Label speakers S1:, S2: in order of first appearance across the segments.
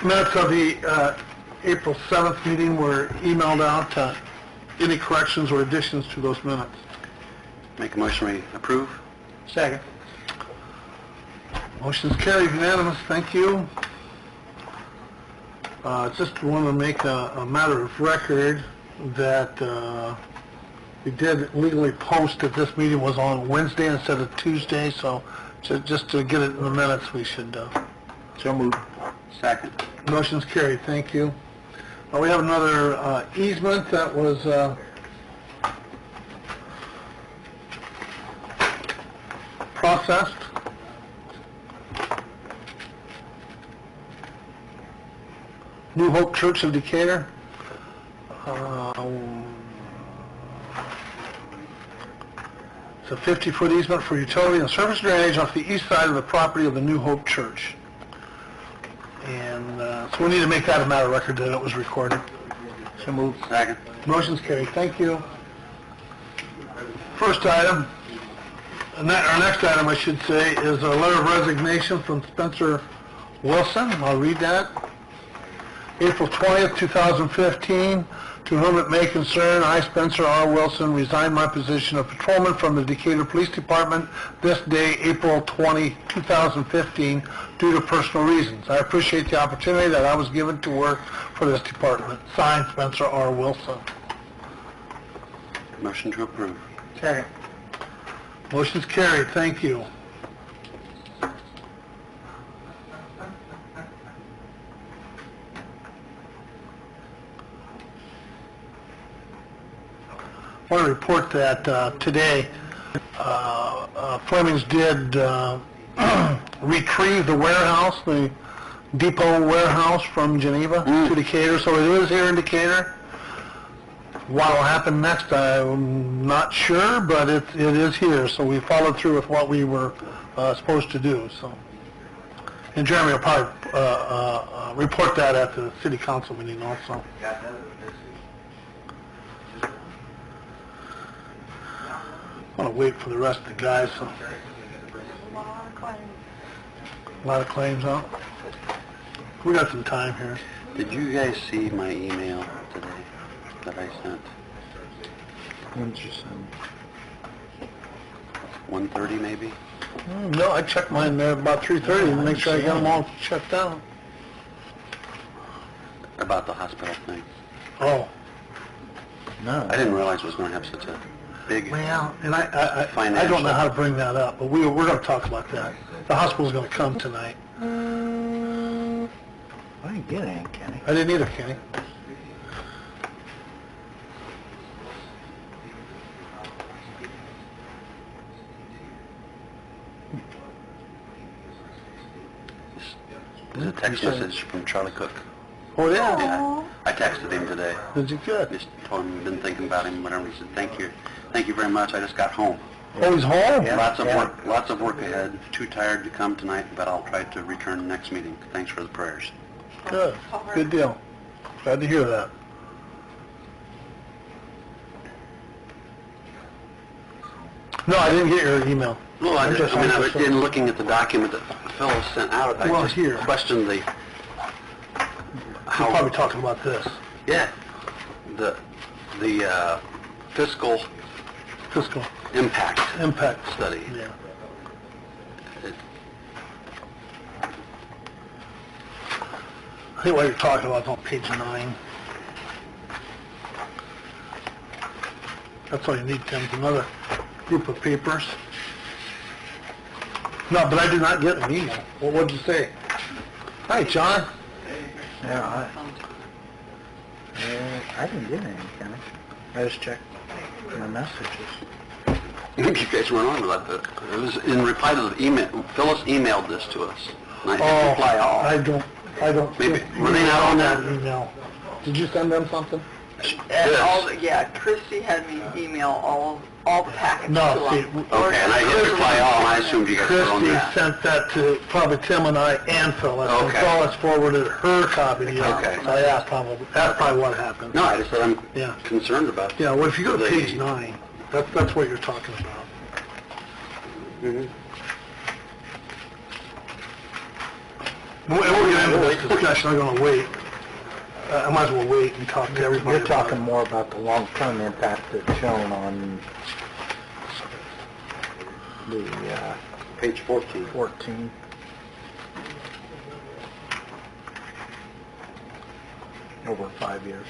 S1: Minutes of the April 7th meeting were emailed out. Any corrections or additions to those minutes?
S2: Make a motion we approve.
S1: Second. Motion's carried unanimous. Thank you. Just want to make a matter of record that we did legally post that this meeting was on Wednesday instead of Tuesday, so just to get it in the minutes, we should...
S2: So moved. Second.
S1: Motion's carried. Thank you. We have another easement that was processed. New Hope Church of Decatur. It's a 50-foot easement for utility and surface drainage off the east side of the property of the New Hope Church. And so we need to make that a matter of record that it was recorded.
S2: So moved. Second.
S1: Motion's carried. Thank you. First item, and our next item, I should say, is a letter of resignation from Spencer Wilson. I'll read that. April 20th, 2015. To whom it may concern, I, Spencer R. Wilson, resign my position of patrolman from the Decatur Police Department this day, April 20, 2015, due to personal reasons. I appreciate the opportunity that I was given to work for this department. Signed, Spencer R. Wilson.
S2: Motion to approve.
S1: Second. Motion's carried. Thank you. I want to report that today Fleming's did retrieve the warehouse, the depot warehouse from Geneva to Decatur, so it is here in Decatur. What will happen next, I'm not sure, but it is here, so we followed through with what we were supposed to do. So, and Jeremy will probably report that at the city council meeting also. I want to wait for the rest of the guys. So. A lot of claims, huh? We got some time here.
S2: Did you guys see my email today that I sent?
S1: When did you send?
S2: 1:30 maybe?
S1: No, I checked mine there about 3:30 to make sure I got them all checked out.
S2: About the hospital thing.
S1: Oh. No.
S2: I didn't realize it was going to have such a big...
S1: Well, and I don't know how to bring that up, but we're going to talk about that. The hospital's going to come tonight.
S3: I didn't get any, Kenny.
S1: I didn't either, Kenny.
S2: This is a text message from Charlie Cook.
S1: Oh, yeah?
S2: Yeah, I texted him today.
S1: Did you good?
S2: Just told him I've been thinking about him, whatever. He said, thank you very much. I just got home.
S1: Oh, he's home?
S2: Yeah, lots of work ahead. Too tired to come tonight, but I'll try to return next meeting. Thanks for the prayers.
S1: Good. Good deal. Glad to hear that. No, I didn't get your email.
S2: Well, I was in looking at the document that Phyllis sent out. I just questioned the...
S1: We're probably talking about this.
S2: Yeah, the fiscal impact study.
S1: Yeah. I think what you're talking about is on page 9. That's all you need, Tim. It's another group of papers. No, but I did not get an email. Well, what did you say? Hi, John.
S3: Yeah, I didn't get any, Kenny. I just checked my messages.
S2: I think you guys went on about that. It was in reply to the email. Phyllis emailed this to us. And I hit reply all.
S1: I don't.
S2: Maybe were they not on that
S1: email? Did you send them something?
S4: Yeah, Christy had me email all the packets to them.
S2: Okay, and I hit reply all, and I assumed you guys were on that.
S1: Christy sent that to probably Tim and I and Phyllis.
S2: Okay.
S1: And Phyllis forwarded her copy to you.
S2: Okay.
S1: So that's probably what happened.
S2: No, I just said I'm concerned about it.
S1: Yeah, well, if you go to page 9, that's what you're talking about.
S2: Mm-hmm.
S1: We'll get into this discussion, I'm gonna wait. I might as well wait and talk to everybody.
S3: You're talking more about the long-term impact that's shown on the,
S2: Page 14.
S3: 14. Over 5 years.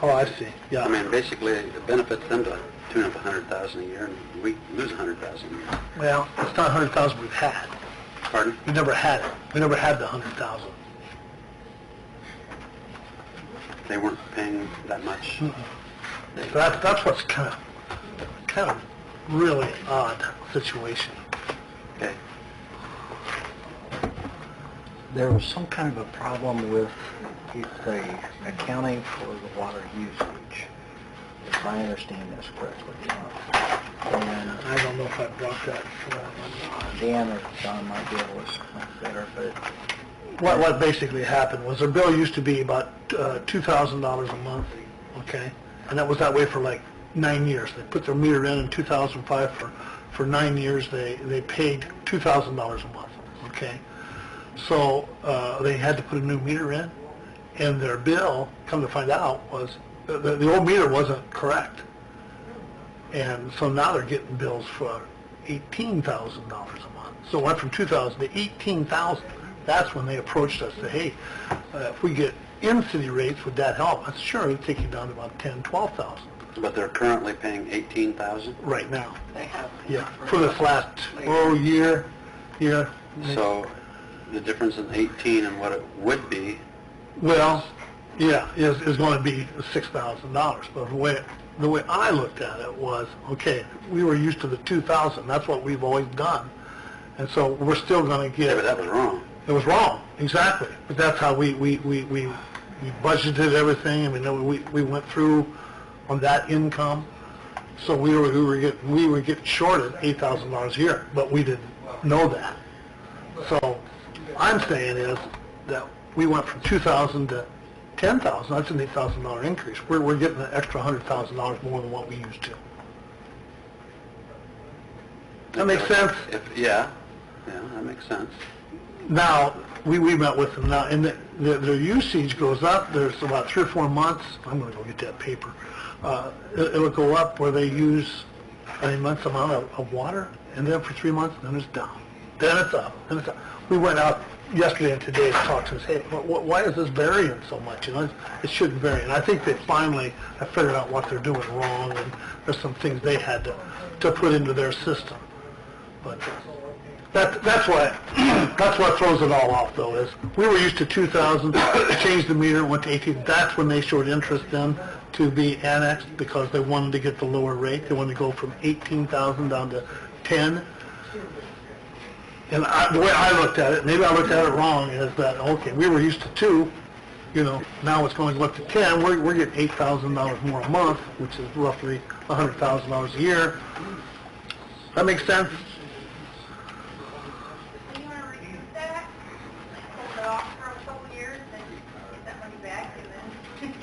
S1: Oh, I see, yeah.
S2: I mean, basically, it benefits them to tune up 100,000 a year, and we lose 100,000 a year.
S1: Well, it's not 100,000 we've had.
S2: Pardon?
S1: We never had it. We never had the 100,000.
S2: They weren't paying that much.
S1: That's what's kind of really odd situation.
S2: Okay.
S3: There was some kind of a problem with the accounting for the water usage, if I understand this correctly. And
S1: I don't know if I brought that forward.
S3: Dan or John might be able to explain better, but
S1: What basically happened was their bill used to be about $2,000 a month, okay? And that was that way for like 9 years. They put their meter in 2005 for 9 years. They paid $2,000 a month, okay? So they had to put a new meter in, and their bill, come to find out, was the old meter wasn't correct. And so now they're getting bills for $18,000 a month. So it went from $2,000 to $18,000. That's when they approached us, said, hey, if we get in-city rates, would that help? I said, sure, it would take you down to about $10,000, $12,000
S2: But they're currently paying 18,000?
S1: right now.
S4: They have.
S1: Yeah, for this last, year.
S2: So the difference in 18 and what it would be,
S1: Well, yeah, is going to be $6,000. But the way I looked at it was, okay, we were used to the 2,000. That's what we've always done. And so we're still going to
S2: yeah,
S1: get...
S2: but that was wrong.
S1: It was wrong, exactly. But that's how we budgeted everything. I mean, we went through on that income. So we were getting shorted $8,000 a year, but we didn't know that. So I'm saying is that we went from 2,000 to 10,000. That's an $8,000 increase. We're getting an extra $100,000 more than what we used to. That makes sense?
S2: Yeah, that makes sense.
S1: Now, we met with them now, and their usage goes up. There's about 3 or 4 months. I'm going to go get that paper. It'll go up where they use an immense amount of water, and then for 3 months, then it's down. Then it's up. Then it's up. We went out yesterday and today to talk to us. Hey, why is this varying so much? You know, it shouldn't vary. And I think they finally have figured out what they're doing wrong, and there's some things they had to put into their system. But that's what throws it all off, though, is we were used to 2,000, changed the meter, went to 18. That's when they showed interest then to be annexed because they wanted to get the lower rate. They wanted to go from 18,000 down to 10. And the way I looked at it, maybe I looked at it wrong, is that, okay, we were used to 2, you know, now it's going to go up to 10. We're getting $8,000 more a month, which is roughly $100,000 a year. That makes sense?
S5: You want to reduce that, like hold it off for a couple years, and get that money back, and then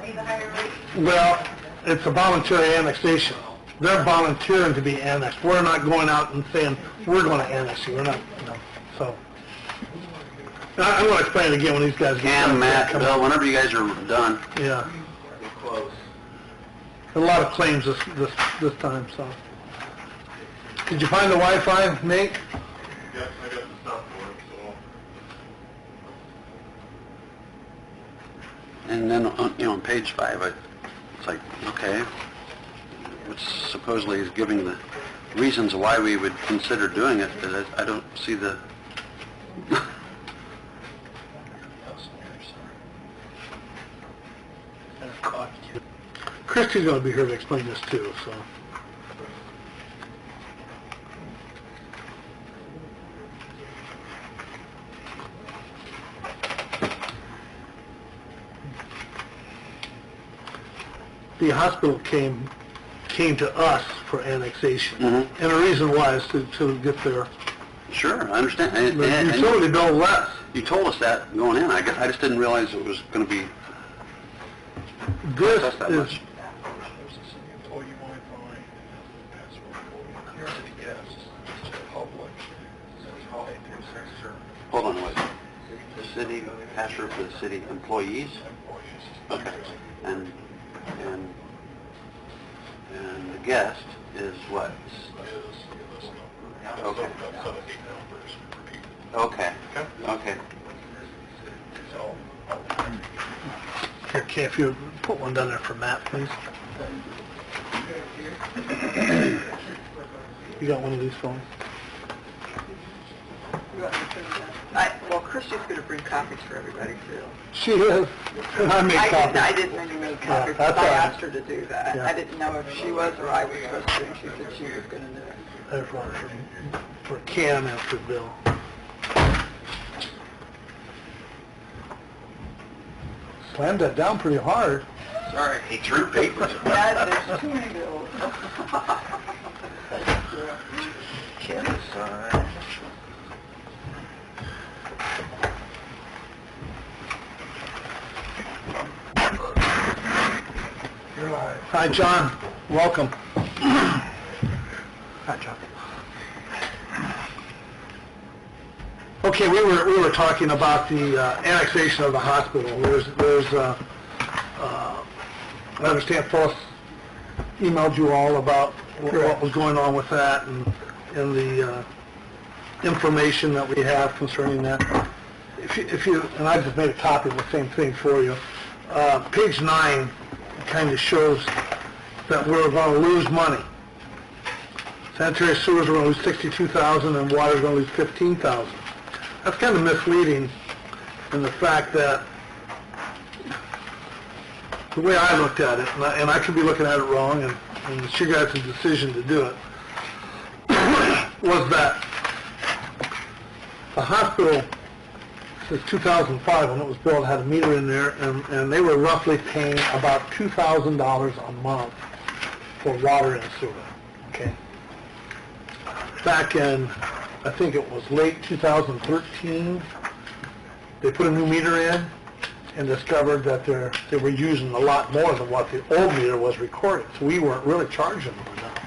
S5: pay the higher rate?
S1: Well, it's a voluntary annexation. They're volunteering to be annexed. We're not going out and saying, we're going to annex you. We're not, no. So, now, I'm going to explain it again when these guys get
S2: Cam,
S1: done.
S2: Matt, Bill, whenever you guys are done.
S1: Yeah. A lot of claims this time, so. Did you find the Wi-Fi, Nate?
S6: Yes, I got the stuff for it, so.
S2: And then, on page 5, it's like, okay, which supposedly is giving the reasons why we would consider doing it, but I don't see the...
S1: Christy's going to be here to explain this too, so. The hospital came to us for annexation,
S2: Mhm.
S1: and the reason why is to get their
S2: Sure, I understand. And
S1: utility bill less.
S2: you told us that going in. I just didn't realize it was going to be
S1: This
S2: cost that
S1: is,
S2: much. Hold on, wait. The city, pass-through for the city employees? Okay. And the guest is what? Okay. Okay. Okay.
S1: Here, Kay, if you put one down there for Matt, please. You got one of these phones?
S4: Well, Christie's going to bring copies for everybody, too.
S1: She is. And I make copies.
S4: I didn't really make copies,
S1: that's
S4: but I
S1: all right.
S4: asked her to do that.
S1: Yeah.
S4: I didn't know if she was or I was supposed to, and she said she was going to do it.
S1: There's one for Cam and for Bill. Slammed that down pretty hard.
S2: Sorry, he threw papers.
S4: Yeah, there's too many bills.
S3: Can't decide.
S1: You're live. Hi, John. Welcome. Hi, John. Okay, we were talking about the annexation of the hospital. I understand Phyllis emailed you all about what was going on with that and the information that we have concerning that. If you, and I just made a copy of the same thing for you. Page 9 kind of shows that we're going to lose money. Sanitary sewers are going to lose $62,000 and water is going to lose $15,000. That's kind of misleading in the fact that the way I looked at it, and I could be looking at it wrong, and it's your guys' decision to do it, was that the hospital, since 2005, when it was built, had a meter in there, and they were roughly paying about $2,000 a month for water and sewer, okay? Back in, I think it was late 2013, they put a new meter in and discovered that they were using a lot more than what the old meter was recording, so we weren't really charging them enough.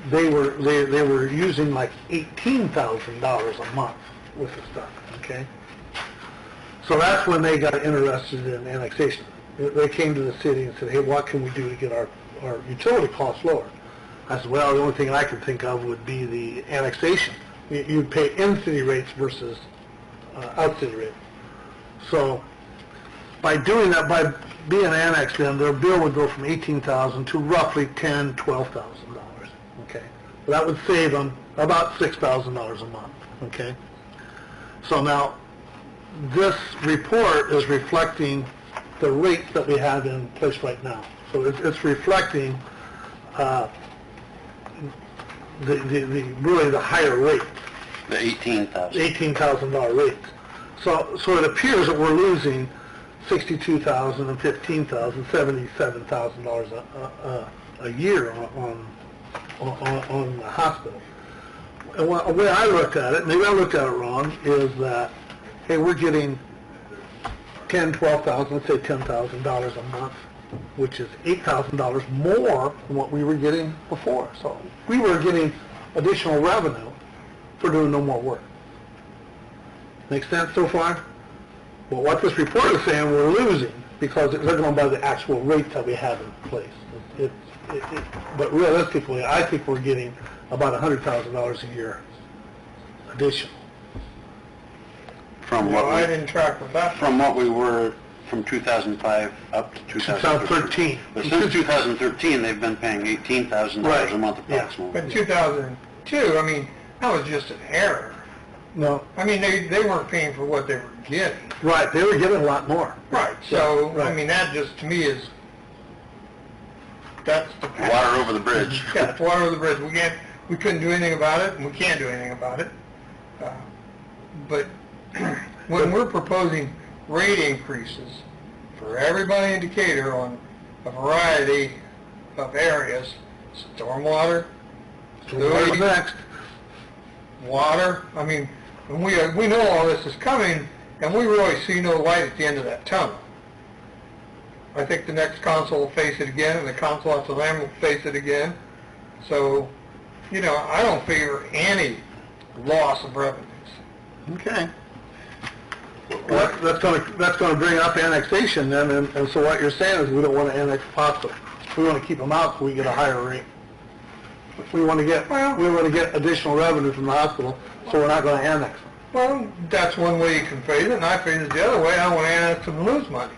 S1: They were using like $18,000 a month with the stuff, okay? So that's when they got interested in annexation. They came to the city and said, hey, what can we do to get our utility costs lower? I said, well, the only thing I could think of would be the annexation. You'd pay in-city rates versus out-city rates. So by doing that, by being annexed, then their bill would go from $18,000 to roughly $10,000, $12,000. Okay, so that would save them about $6,000 a month. Okay, so now this report is reflecting the rates that we have in place right now. So it's reflecting really the higher rate.
S2: The $18,000.
S1: $18,000 rates. So it appears that we're losing $62,000 and $15,000, $77,000 a year on the hospital. And the way I looked at it, maybe I looked at it wrong, is that, hey, we're getting $10,000, $12,000, let's say $10,000 a month, which is $8,000 more than what we were getting before. So we were getting additional revenue for doing no more work. Make sense so far? Well, what this report is saying, we're losing because they're going by the actual rates that we have in place. But realistically, I think we're getting about $100,000 a year additional.
S2: From what
S1: I didn't track with that.
S2: From what we were from 2005 up to 2013. But since 2013, they've been paying $18,000 a month approximately.
S7: But 2002, I mean, that was just an error.
S1: No.
S7: I mean, they weren't paying for what they were getting.
S1: Right, they were getting a lot more.
S7: Right, so,
S1: Right.
S7: I mean, that just, to me, that's the...
S2: Water over the bridge.
S7: Yeah, it's water over the bridge. We couldn't do anything about it, and we can't do anything about it. But when we're proposing rate increases for everybody in Decatur on a variety of areas, stormwater,
S1: What's next?
S7: water, I mean, and we know all this is coming, and we really see no light at the end of that tunnel. I think the next council will face it again, and the council after them will face it again. So, you know, I don't favor any loss of revenues.
S1: Okay. Well, that's gonna bring up annexation then, and so what you're saying is we don't wanna annex the hospital. We wanna keep them out so we get a higher rate. We wanna get additional revenue from the hospital, so we're not gonna annex them.
S7: Well, that's one way you can phrase it, and I phrase it the other way, I want to annex them and lose money.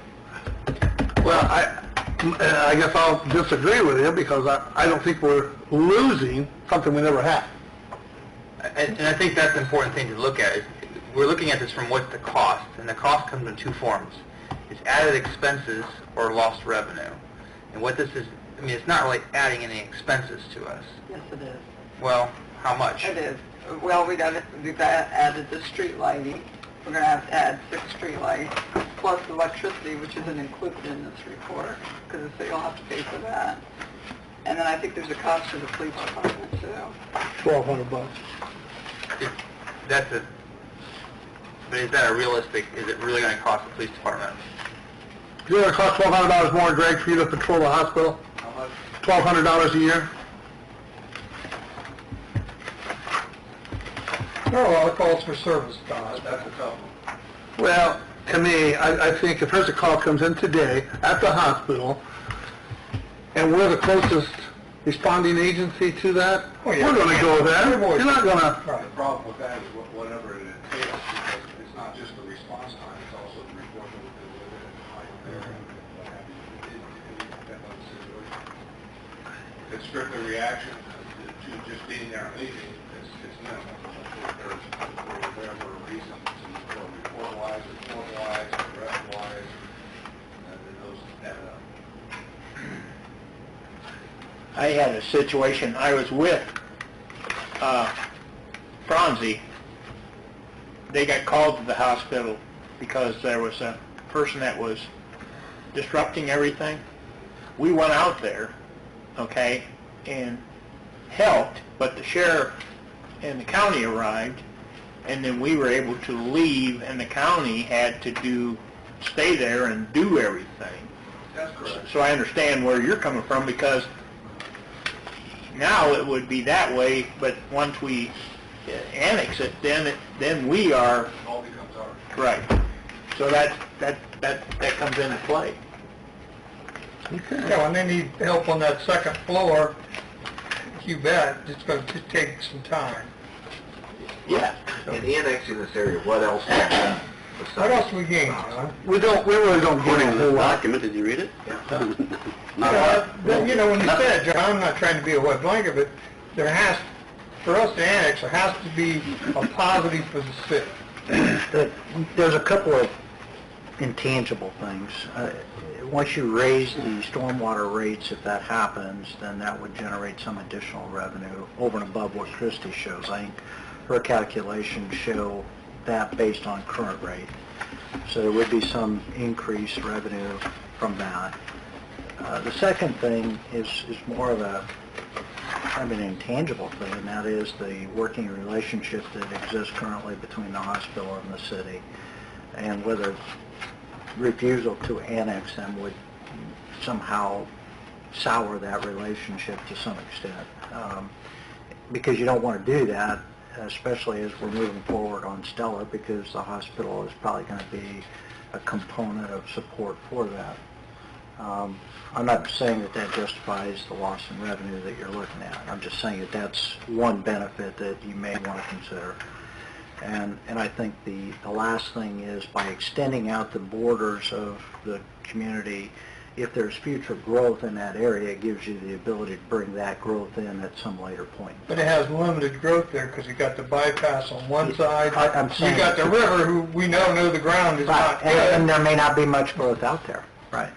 S1: Well, I guess I'll disagree with you because I don't think we're losing something we never had.
S8: And I think that's an important thing to look at. Is we're looking at this from what's the cost, and the cost comes in two forms. It's added expenses or lost revenue. And what this is, I mean, it's not really adding any expenses to us.
S4: Yes, it is.
S8: Well, how much?
S4: It is. Well, we've added the street lighting. We're going to have to add 6 street lights, plus electricity, which isn't included in this report, because the city will have to pay for that. And then I think there's a cost to the police department, too.
S1: $1,200.
S8: But is that a realistic, is it really going to cost the police department?
S1: Is it gonna cost $1,200 more, Greg, for you to patrol the hospital?
S2: How much?
S1: $1,200 a year?
S7: There are a lot of calls for service, Don.
S2: That's a tough one.
S1: Well, to me, I think if there's a call comes in today at the hospital, and we're the closest responding agency to that,
S7: Oh, yeah.
S1: we're gonna go there. You're not gonna,
S7: Right.
S6: The problem with that is whatever it entails, because it's not just the response time, it's also the report that we're delivering and the time there and what have you. It depends on the situation. If it's strictly reaction to just being there and leaving, it's minimal. If there's whatever reason to report-wise or form-wise or rest-wise, then those add up.
S3: I had a situation, I was with Franzi. They got called to the hospital because there was a person that was disrupting everything. We went out there, okay, and helped, but the sheriff and the county arrived, and then we were able to leave, and the county had to stay there and do everything.
S6: That's correct.
S3: So I understand where you're coming from, because now it would be that way, but once we annex it, then we are,
S6: It all becomes ours.
S3: right. So that comes into play.
S7: Yeah, when they need help on that second floor, you bet, it's going to take some time.
S3: Yeah.
S9: In annexing this area, what else?
S7: What else we gain, John?
S1: we really don't get
S2: According
S1: a
S2: to
S1: whole
S2: this
S1: lot.
S2: document, did you read it? Not a
S7: Yeah,
S2: lot.
S7: then, you know, when you said, John, I'm not trying to be a wet blanket, but there has, for us to annex, there has to be a positive for the city.
S3: There's a couple of intangible things. Once you raise the stormwater rates, if that happens, then that would generate some additional revenue over and above what Christie shows. I think her calculations show that based on current rate. So there would be some increased revenue from that. The second thing is more of a kind of an intangible thing, and that is the working relationship that exists currently between the hospital and the city, and whether refusal to annex them would somehow sour that relationship to some extent. Because you don't want to do that, especially as we're moving forward on Stellar, because the hospital is probably going to be a component of support for that. I'm not saying that that justifies the loss in revenue that you're looking at. I'm just saying that that's one benefit that you may want to consider. And I think the last thing is, by extending out the borders of the community, if there's future growth in that area, it gives you the ability to bring that growth in at some later point.
S7: But it has limited growth there, because you got the bypass on one side.
S3: I'm
S7: You
S3: saying-
S7: got the river, who we know the ground is
S3: Right,
S7: not
S3: and
S7: good.
S3: there may not be much growth out there. Right.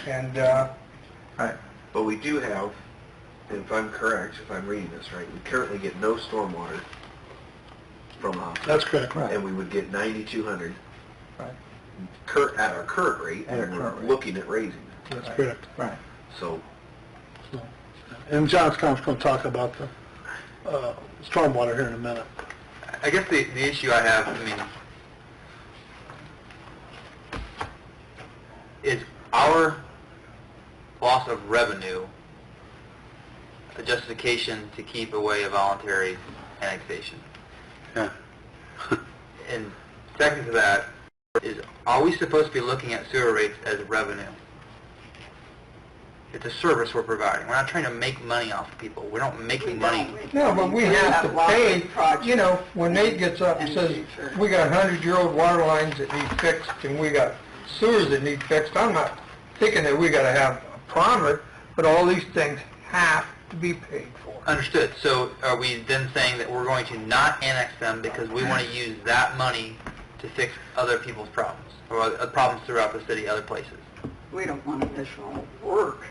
S7: And,
S3: Right.
S9: But we do have, if I'm correct, if I'm reading this right, we currently get no stormwater from the hospital.
S1: That's correct.
S3: Right.
S9: And we would get 9,200
S3: Right.
S9: at our current rate,
S3: At our
S9: and we're
S3: current rate.
S9: looking at raising it.
S1: That's correct.
S3: Right.
S9: So,
S1: And John's going to talk about the stormwater here in a minute.
S8: I guess the issue I have, I mean, is our loss of revenue a justification to keep away a voluntary annexation?
S2: Yeah.
S8: And second to that is, are we supposed to be looking at sewer rates as revenue? It's a service we're providing. We're not trying to make money off of people. We're not making money.
S7: No, but we have to pay, you know, when Nate gets up and says, we got 100-year-old water lines that need fixed, and we got sewers that need fixed, I'm not thinking that we gotta have a promise, but all these things have to be paid for.
S8: Understood. So are we then saying that we're going to not annex them because we want to use that money to fix other people's problems, or other problems throughout the city, other places?
S4: We don't want additional work.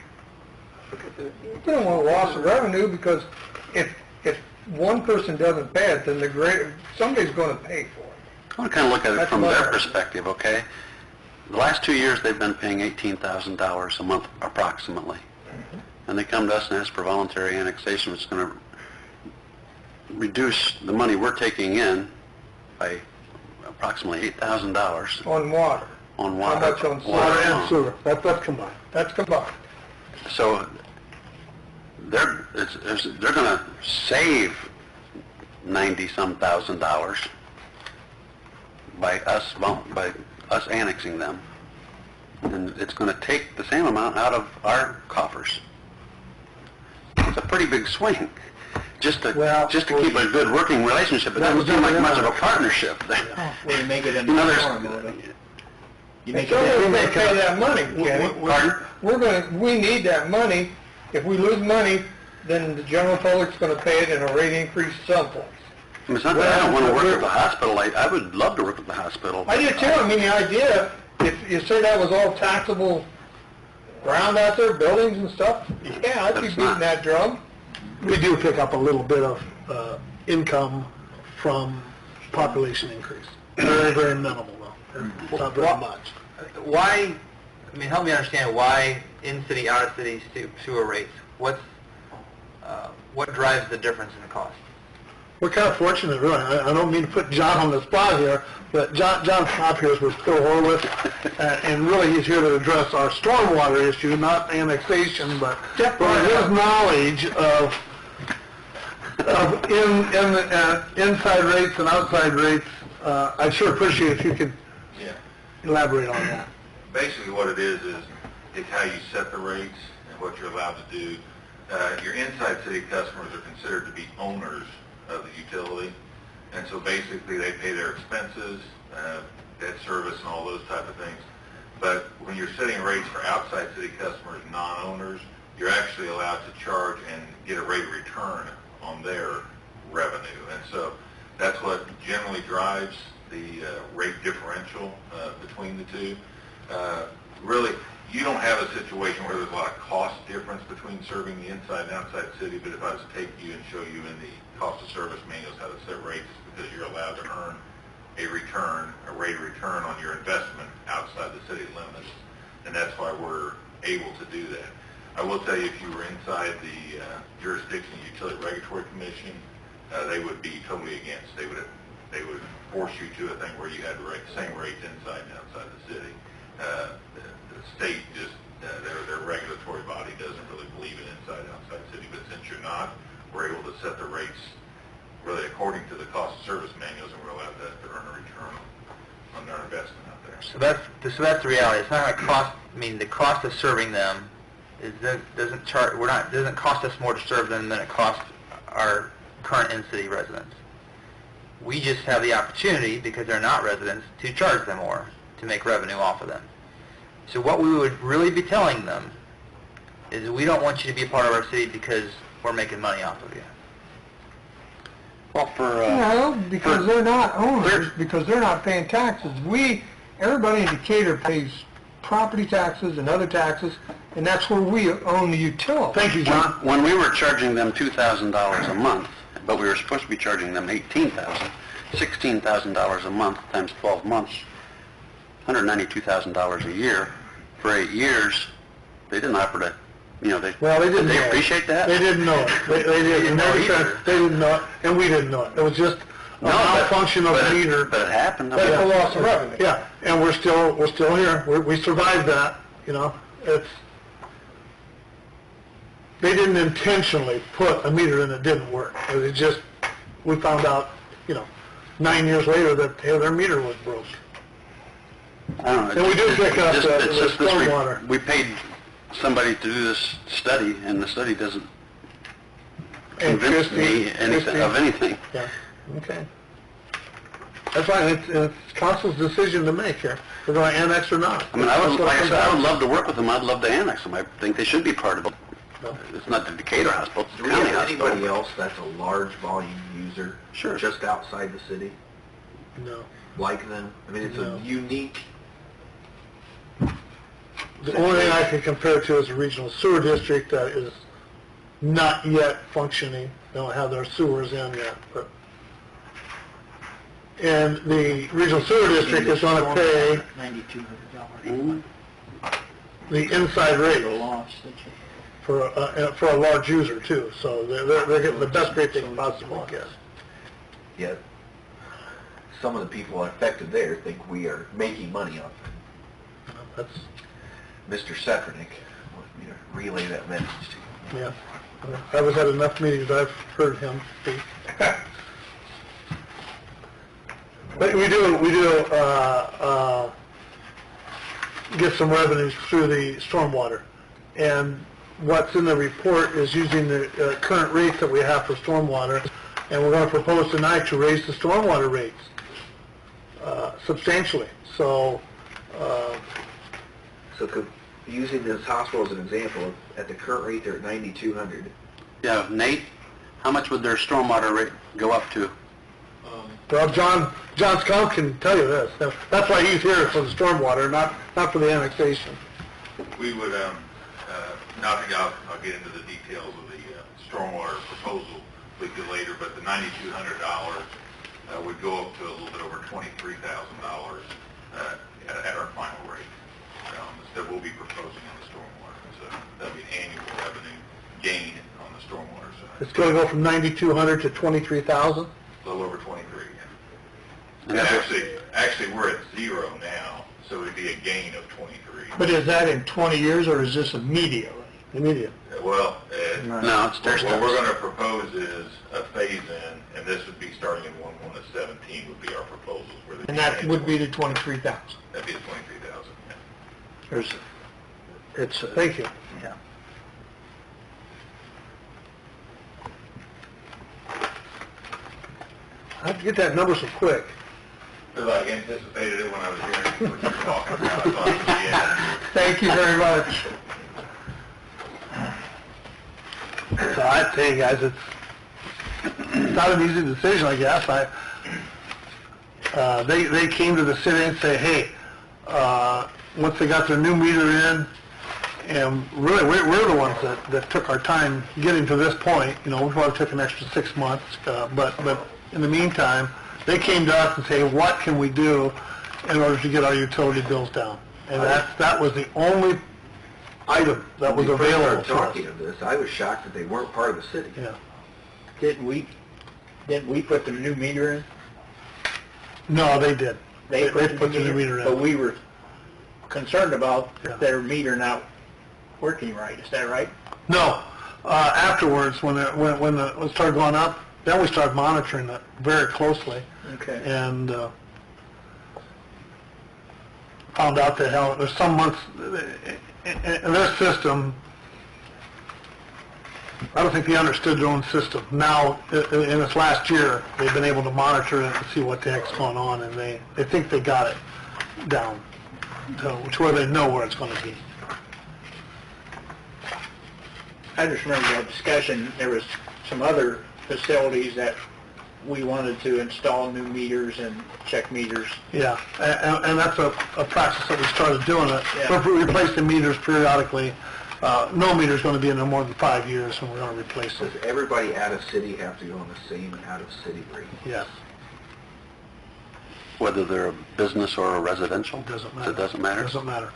S7: We don't want loss of revenue, because if one person doesn't pay it, then somebody's gonna pay for it.
S2: I want to kind of look at it
S7: That's
S2: from
S7: my
S2: their
S7: argument.
S2: perspective, okay? The last 2 years, they've been paying $18,000 a month approximately. And they come to us and ask for voluntary annexation, which is going to reduce the money we're taking in by approximately $8,000
S7: On water.
S2: on water.
S7: How much on sewer?
S1: Water and sewer, that's combined.
S7: That's combined.
S2: So they're going to save $90-some thousand by us annexing them, and it's going to take the same amount out of our coffers. It's a pretty big swing, just to keep a good working relationship. It doesn't seem like much of a partnership.
S3: Well, you make it in
S2: You know,
S3: the
S2: there's-
S3: form, though. You
S7: And
S3: make it
S7: somebody's
S3: in.
S7: gonna pay that money, Kenny.
S2: Pardon?
S7: We need that money. If we lose money, then the general public's gonna pay it in a rate increase someplace.
S2: I mean, it's not that I don't want to work at the hospital. I would love to work at the hospital.
S7: I do too. I mean, the idea, if you say that was all taxable ground out there, buildings and stuff, yeah, I'd be
S2: That's
S7: beating
S2: not.
S7: that drum.
S1: We do pick up a little bit of income from population increase. Very, very minimal though, not very much.
S8: Why, I mean, help me understand why in-city, out-of-city sewer rates, what drives the difference in the cost?
S1: We're kind of fortunate, really. I don't mean to put John on the spot here, but John's not here with Phil Horwitz, and really he's here to address our stormwater issue, not annexation, but his knowledge of inside rates and outside rates. I'd sure appreciate if you could
S6: Yeah.
S1: elaborate on that.
S6: Basically what it is it's how you set the rates and what you're allowed to do. Your inside city customers are considered to be owners of the utility, and so basically they pay their expenses, debt service and all those type of things. But when you're setting rates for outside city customers, non-owners, you're actually allowed to charge and get a rate of return on their revenue. And so that's what generally drives the rate differential between the two. Really, you don't have a situation where there's a lot of cost difference between serving the inside and outside city, but if I was to take you and show you in the cost of service manuals how to set rates, because you're allowed to earn a rate of return on your investment outside the city limits, and that's why we're able to do that. I will tell you, if you were inside the jurisdiction Utility Regulatory Commission, they would be totally against. They would force you to a thing where you had the same rates inside and outside the city. The state just, their regulatory body doesn't really believe in inside and outside city, but since you're not, we're able to set the rates really according to the cost of service manuals, and we're allowed to earn a return on their investment out there.
S8: So that's the reality. It's not going to cost, I mean, the cost of serving them doesn't cost us more to serve them than it costs our current in-city residents. We just have the opportunity, because they're not residents, to charge them more, to make revenue off of them. So what we would really be telling them is, we don't want you to be a part of our city because we're making money off of you.
S2: Well,
S7: No, because they're not owners, because they're not paying taxes. Everybody in Decatur pays property taxes and other taxes, and that's where we own the utility.
S1: Thank you, John.
S2: when we were charging them $2,000 a month, but we were supposed to be charging them $16,000 a month times 12 months, $192,000 a year for 8 years, they didn't offer to, they
S1: Well, they didn't
S2: did they
S1: know it.
S2: appreciate that?
S1: They didn't know it. They didn't
S2: know either.
S1: They didn't know it, and we didn't know it. It was just a malfunction of the meter.
S2: But it happened.
S7: That's a loss of revenue.
S1: Yeah, and we're still here. We survived that, They didn't intentionally put a meter in that didn't work. It was just, we found out, 9 years later that, hey, their meter was broke.
S2: I don't know.
S1: And we do pick up
S2: It's
S1: the
S2: just this
S1: stormwater.
S2: We paid somebody to do this study, and the study doesn't
S1: And
S2: convince
S1: Christie-
S2: me anything,
S1: Christie-
S2: of anything.
S1: Yeah, okay. That's fine, it's council's decision to make here. We're going to annex or not.
S2: I mean,
S1: That's what
S2: like I
S1: it
S2: said, I would
S1: comes
S2: love to work with them, I'd love to annex them, I think they should be part of it.
S1: No.
S2: It's not the Decatur hospital, it's
S9: Do
S2: the
S9: we
S2: county
S9: have anybody
S2: hospital.
S9: else that's a large volume user?
S2: Sure.
S9: Just outside the city,
S1: down. No.
S9: like them? I mean, it's
S1: No.
S9: a unique...
S1: The only thing I can compare to is a regional sewer district that is not yet functioning. They don't have their sewers in yet, but... And the regional sewer district is going to pay
S3: $9,200
S1: the inside rate
S3: for loss that you...
S1: for a large user too, so they're getting the best rate they can possibly get.
S9: Yet, some of the people affected there think we are making money off it.
S1: That's,
S9: Mr. Sefernick wants me to relay that message to you.
S1: yeah. I was at enough meetings, I've heard him speak. But we do, get some revenues through the stormwater. And what's in the report is using the current rates that we have for stormwater, and we're going to propose tonight to raise the stormwater rates substantially. So,
S9: So using this hospital as an example, at the current rate, they're at 9,200.
S2: Yeah, Nate, how much would their stormwater rate go up to?
S1: well, John Scott can tell you this. That's why he's here, for the stormwater, not for the annexation.
S6: We would, I'll get into the details of the stormwater proposal with you later, but the $9,200 would go up to a little bit over $23,000 at our final rate that we'll be proposing on the stormwater. So that'll be an annual revenue gain on the stormwater side.
S1: It's going to go from 9,200 to 23,000?
S6: A little over 23, yeah.
S2: And
S6: And
S2: that's what-
S6: actually, we're at 0 now, so it'd be a gain of 23.
S7: But is that in 20 years, or is this immediately?
S1: Immediate.
S6: Well,
S2: No, it's their
S6: what we're
S2: steps.
S6: going to propose is a phase-in, and this would be starting in 1/1/17 would be our proposals. Where
S7: And that would be the 23,000.
S6: That'd be the 23,000, yeah.
S3: There's, it's,
S1: Thank you.
S3: yeah.
S1: How'd you get that number so quick?
S6: Because I anticipated it when I was hearing what you were talking about. I thought it would be in.
S7: Thank you very much.
S1: So I'd say, guys, it's not an easy decision, I guess. They came to the city and say, hey, once they got their new meter in, and really, we're the ones that took our time getting to this point. You know, we probably took an extra 6 months, but in the meantime, they came to us and say, what can we do in order to get our utility bills down? And that was the only item that was
S9: When we first
S1: available
S9: started
S1: to us.
S9: talking of this, I was shocked that they weren't part of the city.
S1: Yeah.
S3: Didn't we put the new meter in?
S1: No, they did.
S3: They
S1: put the new meter in.
S3: But we were concerned about
S1: Yeah.
S3: their meter not working right, is that right?
S1: No, afterwards, when it started going up, then we started monitoring it very closely,
S3: Okay.
S1: and found out that hell, there's some months, in their system, I don't think they understood their own system. Now, in this last year, they've been able to monitor it and see what the heck's going on, and they think they got it down to where they know where it's going to be.
S3: I just remember that discussion, there was some other facilities that we wanted to install new meters and check meters.
S1: Yeah, and that's a practice that we started doing it.
S3: Yeah.
S1: We're replacing meters periodically. No meter's going to be in there more than 5 years, and we're going to replace
S9: Does
S1: it.
S9: everybody out of city have to go on the same out-of-city rate?
S1: Yes,
S2: Whether they're a business or a residential?
S1: doesn't matter.
S2: It doesn't matter?
S1: Doesn't matter.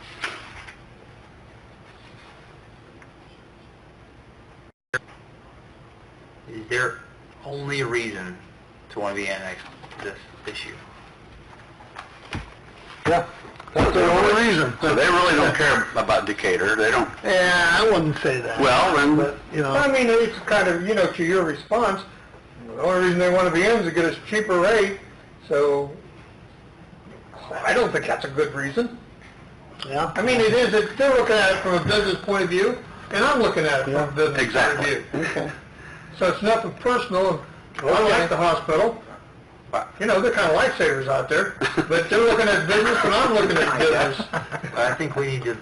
S8: Is there only a reason to want to be annexed this issue?
S1: Yeah, that's the only reason.
S2: So they really don't care about Decatur, they don't,
S1: Yeah, I wouldn't say that.
S2: well, then,
S1: But, you know,
S7: I mean, it's kind of, to your response, the only reason they want to be in is to get a cheaper rate, So, I don't think that's a good reason.
S1: Yeah.
S7: I mean, it is, they're looking at it from a business point of view, and I'm looking at it from a business
S2: Exactly.
S7: point of view.
S1: Okay.
S7: So it's nothing personal. I like the hospital. You know, they're kind of lifesavers out there, but they're looking at business and I'm looking at business.
S8: I think we need to,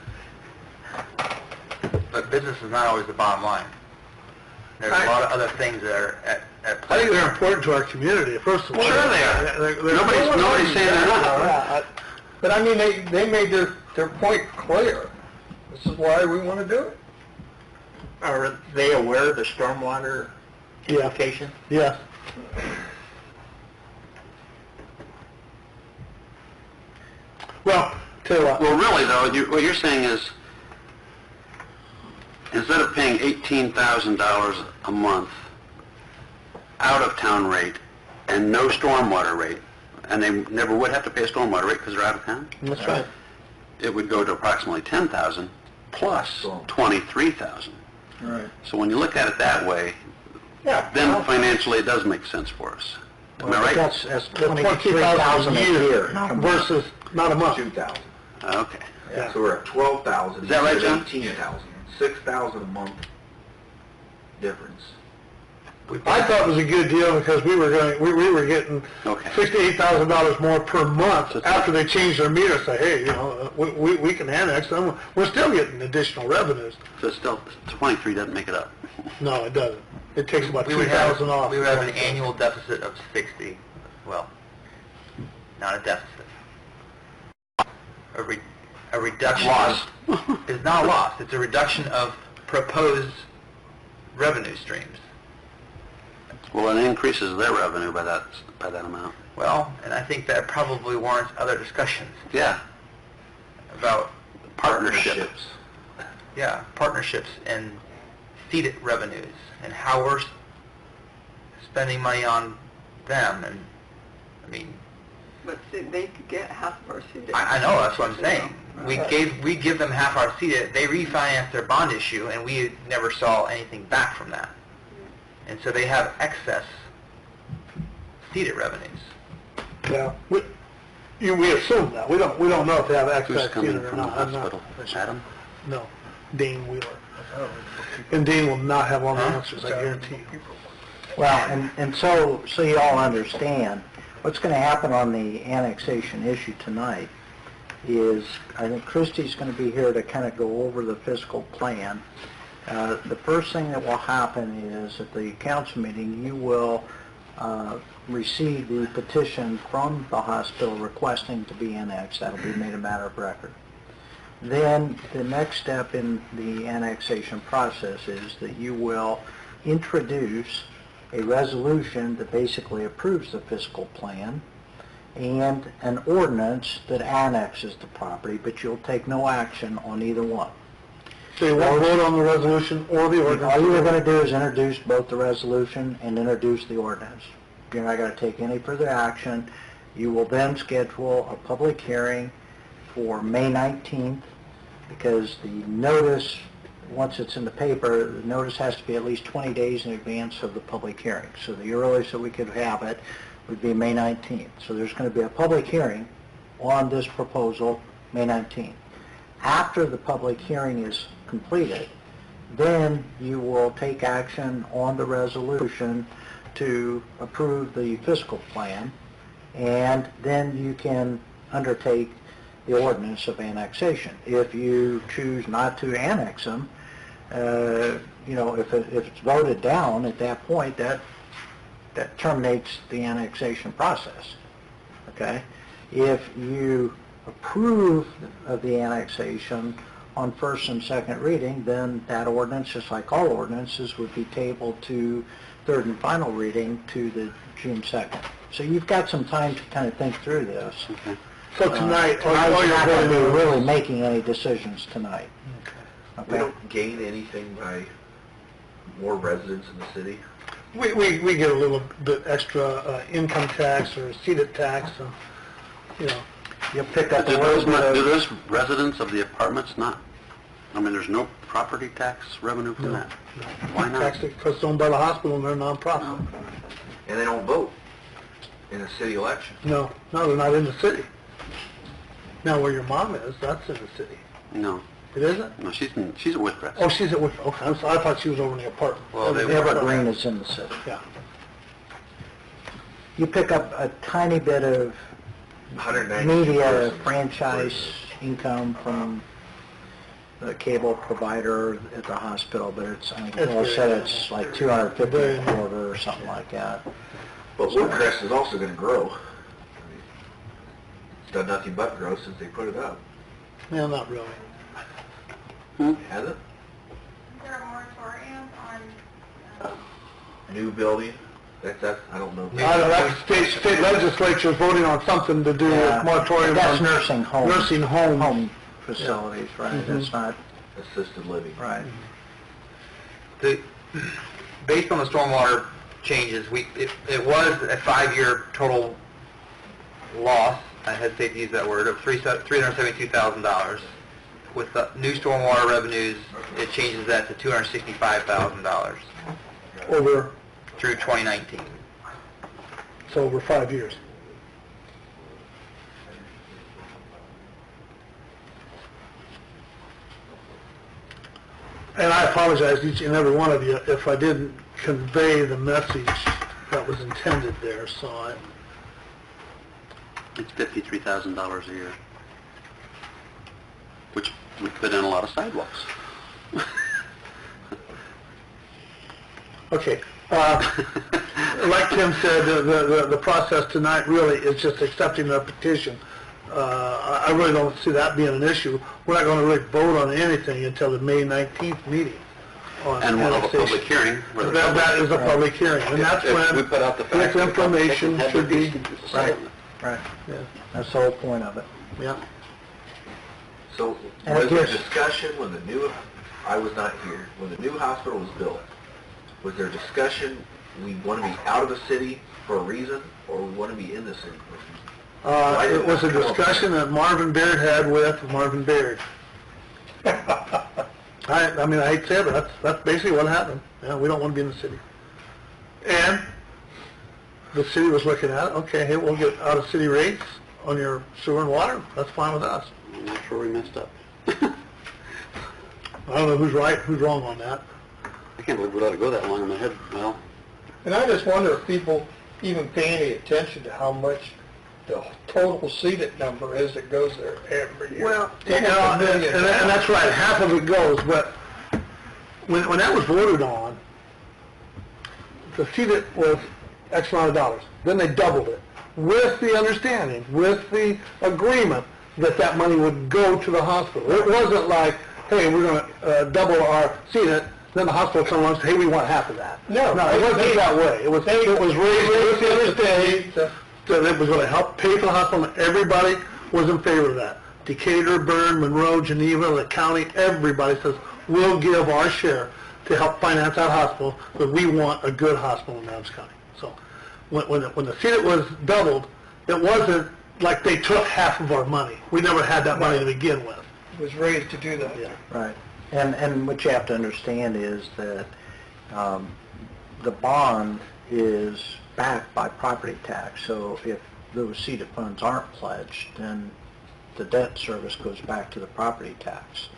S8: but business is not always the bottom line. There's a lot of other things that are at play.
S1: I think they're important to our community, first of all.
S2: Sure they are. Nobody's saying they're not.
S7: But I mean, they made their point clear. This is why we want to do it.
S3: Are they aware of the stormwater implication?
S1: Yes. Well, tell you what.
S2: Well, really, though, what you're saying is, instead of paying $18,000 a month out-of-town rate and no stormwater rate, and they never would have to pay a stormwater rate because they're out of town,
S1: That's right.
S2: it would go to approximately $10,000 plus $23,000.
S1: Right.
S2: So when you look at it that way,
S7: Yeah.
S2: then financially it does make sense for us. Am I right?
S3: That's
S1: That's
S3: $23,000 a year.
S1: versus not a month.
S9: 2,000.
S2: Okay.
S1: Yeah.
S9: So we're at 12,000.
S2: Is that right, John?
S9: 18,000. 6,000 a month difference.
S1: I thought it was a good deal because we were getting
S2: Okay.
S1: $68,000 more per month after they changed their meter. Say, hey, you know, we can annex them. We're still getting additional revenues.
S2: So it's still, 23 doesn't make it up.
S1: No, it doesn't. It takes about
S8: We would have,
S1: $2,000 off.
S8: we would have an annual deficit of 60, well, not a deficit. A reduction.
S2: Loss.
S8: It's not a loss, it's a reduction of proposed revenue streams.
S2: Well, it increases their revenue by that amount.
S8: Well, and I think that probably warrants other discussions
S2: Yeah.
S8: about,
S2: Partnerships.
S8: yeah, partnerships and seeded revenues and how we're spending money on them. And, I mean,
S4: But see, they could get half of our seated.
S8: I know, that's what I'm saying. We give them half our seeded, they refinance their bond issue, and we never saw anything back from that. And so they have excess seeded revenues.
S1: Yeah. We assume that. We don't know if they have
S2: Who's
S1: access
S2: coming
S1: either or
S2: from the
S1: not. I'm not-
S2: hospital? Adam?
S1: No, Dean Wheeler. And Dean will not have all the answers, I guarantee you.
S3: Well, and so you all understand, what's going to happen on the annexation issue tonight is, I think Christie's going to be here to kind of go over the fiscal plan. The first thing that will happen is, at the council meeting, you will receive the petition from the hospital requesting to be annexed. That'll be made a matter of record. Then the next step in the annexation process is that you will introduce a resolution that basically approves the fiscal plan and an ordinance that annexes the property, but you'll take no action on either one.
S1: So you won't vote on the resolution or the ordinance?
S3: All you're going to do is introduce both the resolution and introduce the ordinance. You're not going to take any further action. You will then schedule a public hearing for May 19th, because the notice, once it's in the paper, the notice has to be at least 20 days in advance of the public hearing. So the earliest that we could have it would be May 19th. So there's going to be a public hearing on this proposal May 19th. After the public hearing is completed, then you will take action on the resolution to approve the fiscal plan, and then you can undertake the ordinance of annexation. If you choose not to annex them, you know, if it's voted down at that point, that terminates the annexation process. Okay? If you approve of the annexation on first and second reading, then that ordinance, just like all ordinances, would be tabled to third and final reading to the June 2nd. So you've got some time to kind of think through this.
S1: So tonight, all
S3: You're
S1: you're
S3: not going to be
S1: voting
S3: really making any decisions tonight.
S9: We
S3: Okay?
S9: don't gain anything by more residents in the city.
S1: we get a little bit extra income tax or seated tax, and, you know.
S3: You'll pick up
S2: Do
S3: a little bit
S2: do
S3: of...
S2: those residents of the apartments not, I mean, there's no property tax revenue from that? Why not?
S1: Tax, because it's owned by the hospital and they're a nonprofit.
S9: And they don't vote. in a city election.
S1: No, they're not in the city. Now, where your mom is, that's in the city.
S2: No,
S1: It isn't?
S2: no, she's at Whitcrest.
S1: Oh, she's at, okay, I thought she was over in the apartment.
S8: Well, they were-
S3: Evergreen is in the city.
S1: Yeah.
S3: You pick up a tiny bit of
S9: 190
S3: media franchise income from the cable provider at the hospital, but it's, I think
S1: It's
S3: Bill
S1: very
S3: said
S1: minimal.
S3: it's like 250 a quarter or something like that.
S9: But Woodcrest is also going to grow. I mean, it's done nothing but grow since they put it up,
S1: Yeah, not really.
S9: hasn't it?
S5: Is there a moratorium on,
S9: New building, that's, I don't know.
S1: I don't know, that's state legislature's voting on something to do
S3: Yeah.
S1: with moratorium
S3: That's
S1: on
S3: nursing home.
S1: nursing home.
S3: Home facilities, right? That's not,
S9: Assisted living.
S3: right.
S8: Based on the stormwater changes, it was a 5-year total loss, I hesitate to use that word, of $372,000. With the new stormwater revenues, it changes that to $265,000
S1: Over,
S8: through 2019.
S1: so over 5 years. And I apologize, each and every one of you, if I didn't convey the message that was intended there, so I,
S2: It's $53,000 a year, which would put in a lot of sidewalks.
S1: okay. Like Tim said, the process tonight really is just accepting the petition. I really don't see that being an issue. We're not going to really vote on anything until the May 19th meeting on
S2: And we'll have a public
S1: annexation.
S2: hearing. where the
S1: That is a public hearing, and that's
S2: If we
S1: when
S2: put out the facts,
S1: this information
S2: they can have
S1: should be,
S2: their decent
S1: right,
S2: say.
S3: Right.
S1: yeah,
S3: That's the whole point of it.
S1: yeah.
S9: So,
S3: And
S9: was
S3: it
S9: there
S3: gives-
S9: discussion when the new, I was not here, when the new hospital was built, was there discussion, we want to be out of the city for a reason, or we want to be in the city for a reason?
S1: It was a discussion that Marvin Baird had with Marvin Baird. I mean, I hate to say it, but that's basically what happened. Yeah, we don't want to be in the city. And the city was looking at it, okay, hey, we'll get out of city rates on your sewer and water, that's fine with us.
S2: That's where we messed up.
S1: I don't know who's right, who's wrong on that.
S2: I can't believe we let it go that long in my head. Well,
S7: And I just wonder if people even pay any attention to how much the total seated number is that goes there every year.
S1: Well, you
S7: Almost
S1: know,
S7: $1
S1: and
S7: million.
S1: that's right, half of it goes, but when that was voted on, the seat was X amount of dollars. Then they doubled it, with the understanding, with the agreement that that money would go to the hospital. It wasn't like, hey, we're going to double our seat, then the hospital comes along and says, hey, we want half of that.
S7: No,
S1: it wasn't that way. It was raised with the understanding that it was going to help pay for the hospital, and everybody was in favor of that. Decatur, Bern, Monroe, Geneva, the county, everybody says, we'll give our share to help finance that hospital, but we want a good hospital in Adams County. So when the seat was doubled, it wasn't like they took half of our money. We never had that money to begin with.
S7: It was raised to do that.
S1: Yeah.
S3: Right. And what you have to understand is that the bond is backed by property tax. So if those seeded funds aren't pledged, then the debt service goes back to the property tax.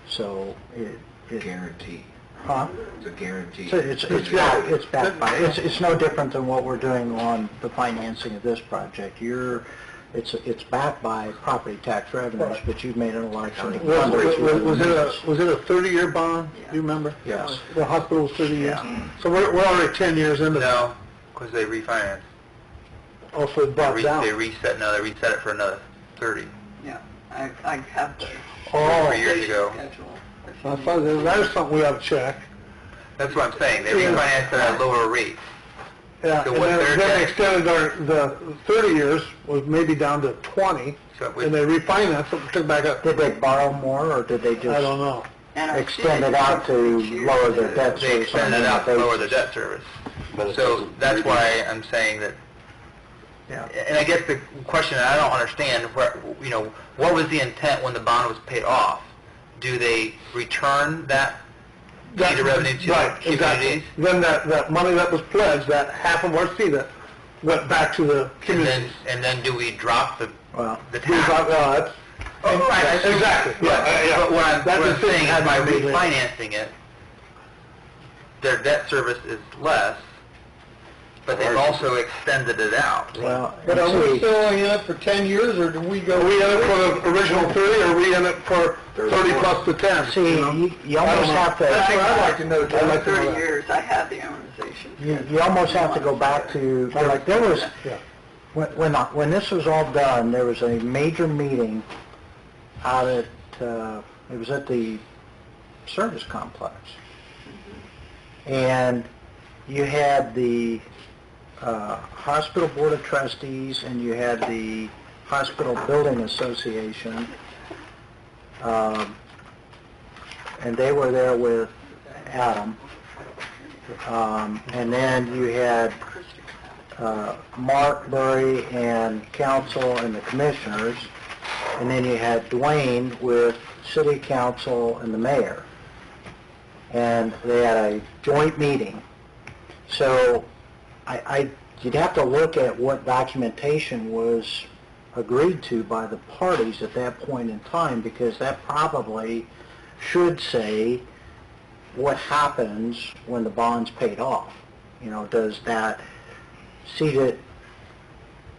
S3: So it
S9: Guarantee.
S3: huh?
S9: It's a guarantee.
S3: So it's backed by, it's no different than what we're doing on the financing of this project. It's backed by property tax revenues, but you've made an election to fund it through the
S1: Was
S3: limits.
S1: it a 30-year bond? Do you remember?
S3: Yes.
S1: The hospital was 30 years?
S3: Yeah.
S1: So we're already 10 years into that.
S8: No, because they refinanced.
S1: Also it brought down.
S8: They reset it for another 30.
S4: Yeah, I have the
S1: Oh,
S8: 3 years ago.
S4: schedule.
S1: I thought that was something we ought to check.
S8: That's what I'm saying. They refinanced it at lower rates.
S1: Yeah,
S8: So
S1: and
S8: what
S1: then
S8: they're
S1: they
S8: saying-
S1: extended the 30 years was maybe down to 20,
S8: So we-
S1: and they refinanced it, took back up.
S3: Did they borrow more, or did they
S1: I
S3: just
S1: don't know.
S4: And our
S3: extend it
S4: city
S3: out to
S4: each year
S3: lower their
S4: is-
S3: debt
S8: They
S3: service? on
S8: extended it
S3: an
S8: out to
S3: annual
S8: lower the
S3: basis?
S8: debt service.
S2: but it
S8: So
S2: doesn't-
S8: that's why I'm saying that,
S3: Yeah.
S8: and I guess the question I don't understand, what was the intent when the bond was paid off? Do they return that
S1: That-
S8: seeded revenue to
S1: right,
S8: the
S1: exactly.
S8: communities?
S1: Then that money that was pledged, that half of our CEDA, went back to the community.
S8: And then do we drop the
S3: Well,
S8: tax?
S1: Exactly, yeah.
S8: But what
S1: That's the
S8: I'm
S1: thing,
S8: saying
S1: had
S8: is by
S1: to be-
S8: refinancing it, their debt service is less, but they've also extended it out.
S3: well,
S7: But are we
S3: see,
S7: still only in it for 10 years, or do we go?
S1: Are we in it for the original 30, or are we in it for 30 plus the 10?
S3: see, you almost have
S7: That's what I'd
S3: to,
S7: like to know,
S1: I'd like to know
S4: 30
S1: that.
S4: years, I had the amortization.
S3: you almost have to go back to, like, there was,
S1: Yeah.
S3: when this was all done, there was a major meeting out at, it was at the service complex. And you had the Hospital Board of Trustees, and you had the Hospital Building Association, and they were there with Adam. And then you had Mark Burry and council and the commissioners, and then you had Dwayne with city council and the mayor. And they had a joint meeting. So you'd have to look at what documentation was agreed to by the parties at that point in time, because that probably should say what happens when the bond's paid off. You know, does that seat it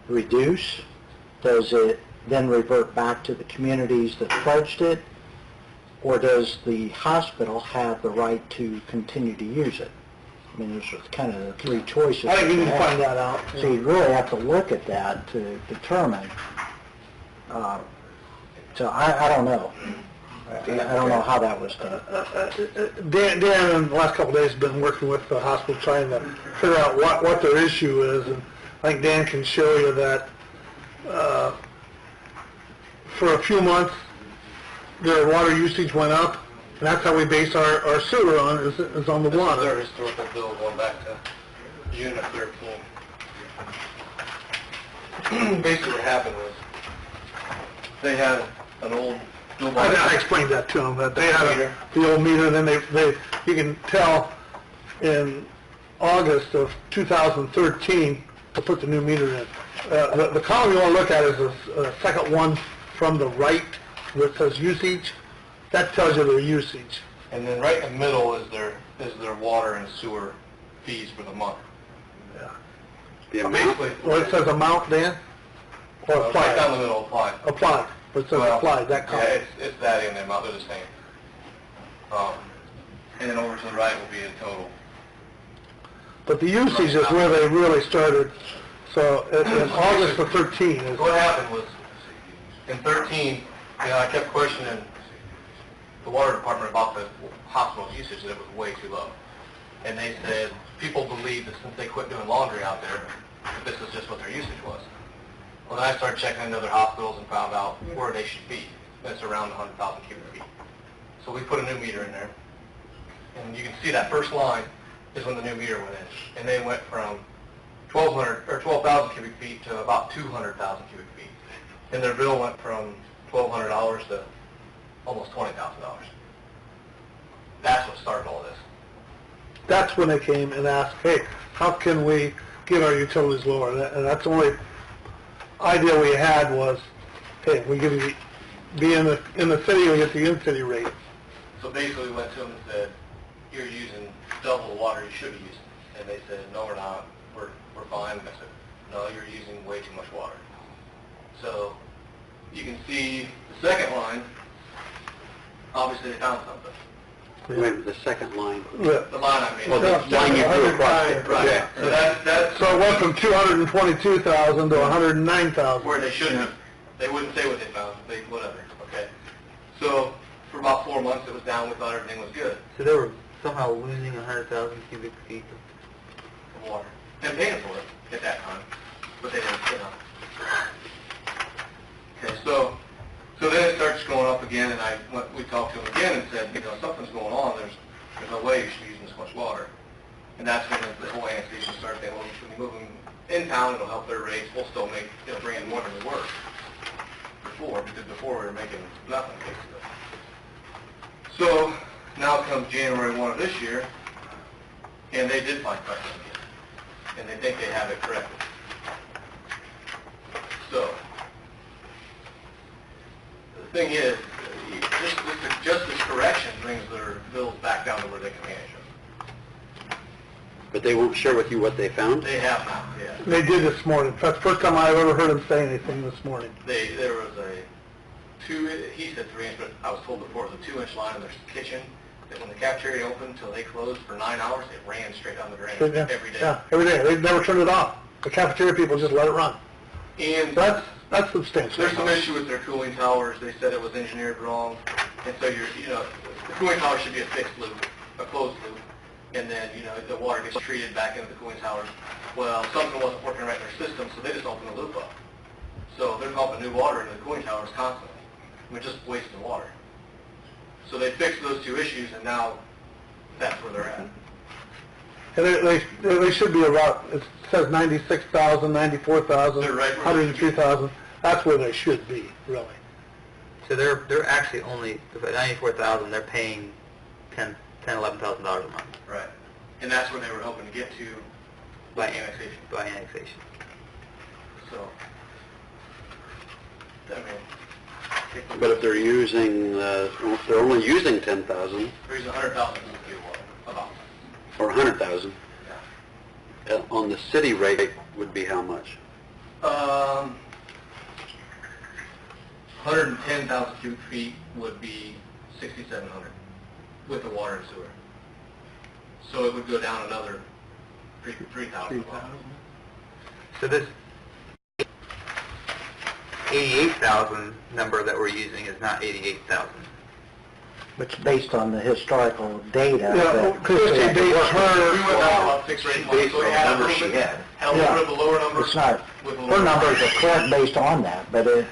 S3: reduce? Does it then revert back to the communities that pledged it? Or does the hospital have the right to continue to use it? I mean, there's kind of the three choices.
S1: I think we need to
S3: you have.
S1: find that out.
S3: So you really have to look at that to determine. So I don't know. I don't know how that was done.
S1: Dan in the last couple of days has been working with the hospital trying to figure out what their issue is, and I think Dan can show you that for a few months their water usage went up, and that's how we base our sewer on, is on the water.
S6: Their historical bill going back to June of 13. Basically what happened was, they had an old dual
S1: I explained that to them, that they had the old meter, and then they you can tell in August of 2013 to put the new meter in. The column you want to look at is the second one from the right, where it says usage. That tells you their usage.
S6: And then right in the middle is their water and sewer fees for the month.
S2: The
S6: So
S2: amount,
S6: basically,
S1: Well, it says amount, Dan? Or
S6: right
S1: applied?
S6: down the middle, applied.
S1: Applied. It says
S6: Well,
S1: applied, that
S6: Yeah,
S1: column.
S6: it's that and the amount, they're the same. And then over to the right will be in total.
S1: But the usage is where they really started. So in August of 13 is...
S6: What happened was, in 13, I kept questioning the water department about the hospital's usage, that it was way too low. And they said, people believe that since they quit doing laundry out there, that this is just what their usage was. Well, then I started checking into other hospitals and found out where they should be. That's around 100,000 cubic feet. So we put a new meter in there. And you can see that first line is when the new meter went in. And they went from 12,000 cubic feet to about 200,000 cubic feet. And their bill went from $1,200 to almost $20,000. That's what started all this.
S1: That's when they came and asked, hey, how can we get our utilities lower? And that's the only idea we had was, hey, we give you, be in the city, we get the in-city rate.
S6: So basically we went to them and said, you're using double the water you should be using. And they said, no, we're not. We're fine. And I said, no, you're using way too much water. So you can see the second line, obviously they found something.
S2: wait, the second line.
S1: Yeah.
S6: The line I made.
S2: Well, the line you drew across it.
S6: Right.
S2: Yeah.
S6: So that's
S1: So it went from 222,000 to 109,000.
S6: where they shouldn't have. They wouldn't say what they found. They, whatever. Okay. So for about 4 months it was down. We thought everything was good.
S8: So they were somehow losing 100,000 cubic feet.
S6: Of water. And paying for it at that time. But they didn't, Okay, so then it starts going up again, and we talked to them again and said, something's going on. There's no way you should be using this much water. And that's when the whole annexation started saying, well, when we move them in town, it'll help their rates. We'll still make, bring in more than we were before, because before we were making nothing, basically. So now comes January 1 of this year, and they did find pressure again. And they think they have it corrected. Thing is, just this correction brings their bills back down to where they can manage them.
S2: But they won't share with you what they found?
S6: They have now, yeah.
S1: They did this morning. That's the first time I've ever heard them say anything this morning.
S6: There was a he said 3-inch, but I was told before it was a 2-inch line in their kitchen, that when the cafeteria opened until they closed for 9 hours, it ran straight down the drain every day.
S1: Yeah, every day. They've never turned it off. The cafeteria people just let it run.
S6: And
S1: That's substantial.
S6: there's some issue with their cooling towers. They said it was engineered wrong. And so the cooling tower should be a fixed loop, a closed loop. And then, the water gets treated back into the cooling towers. Well, something wasn't working right in their system, so they just opened the loop up. So they're pumping new water into the cooling towers constantly. I mean, just wasting water. So they fixed those two issues, and now that's where they're at.
S1: And they should be about, it says 96,000, 94,000,
S6: They're right where they
S1: 103,000. That's where they should be, really.
S8: So they're actually only, at 94,000, they're paying $11,000 a month
S6: Right. And that's where they were hoping to get to by annexation.
S8: by annexation.
S6: So, I mean,
S2: But if they're using, they're only using 10,000
S6: there's 100,000 in the fuel oil, about.
S2: or 100,000,
S6: Yeah.
S2: on the city rate would be how much?
S6: 110,000 cubic feet would be 6,700 with the water and sewer. So it would go down another 3,000.
S8: So this 88,000 number that we're using is not 88,000.
S3: It's based on the historical data.
S1: Yeah,
S3: that
S1: Christie
S3: had to
S1: based
S3: work with.
S1: her,
S6: We went down about fixed rate money,
S9: Based
S6: so
S9: on
S6: we
S9: the
S6: had a
S9: numbers
S6: little
S9: she
S6: bit,
S9: had.
S6: had a little bit of the lower number.
S3: It's not,
S6: with a
S3: her
S6: little
S3: numbers are correct based on that, but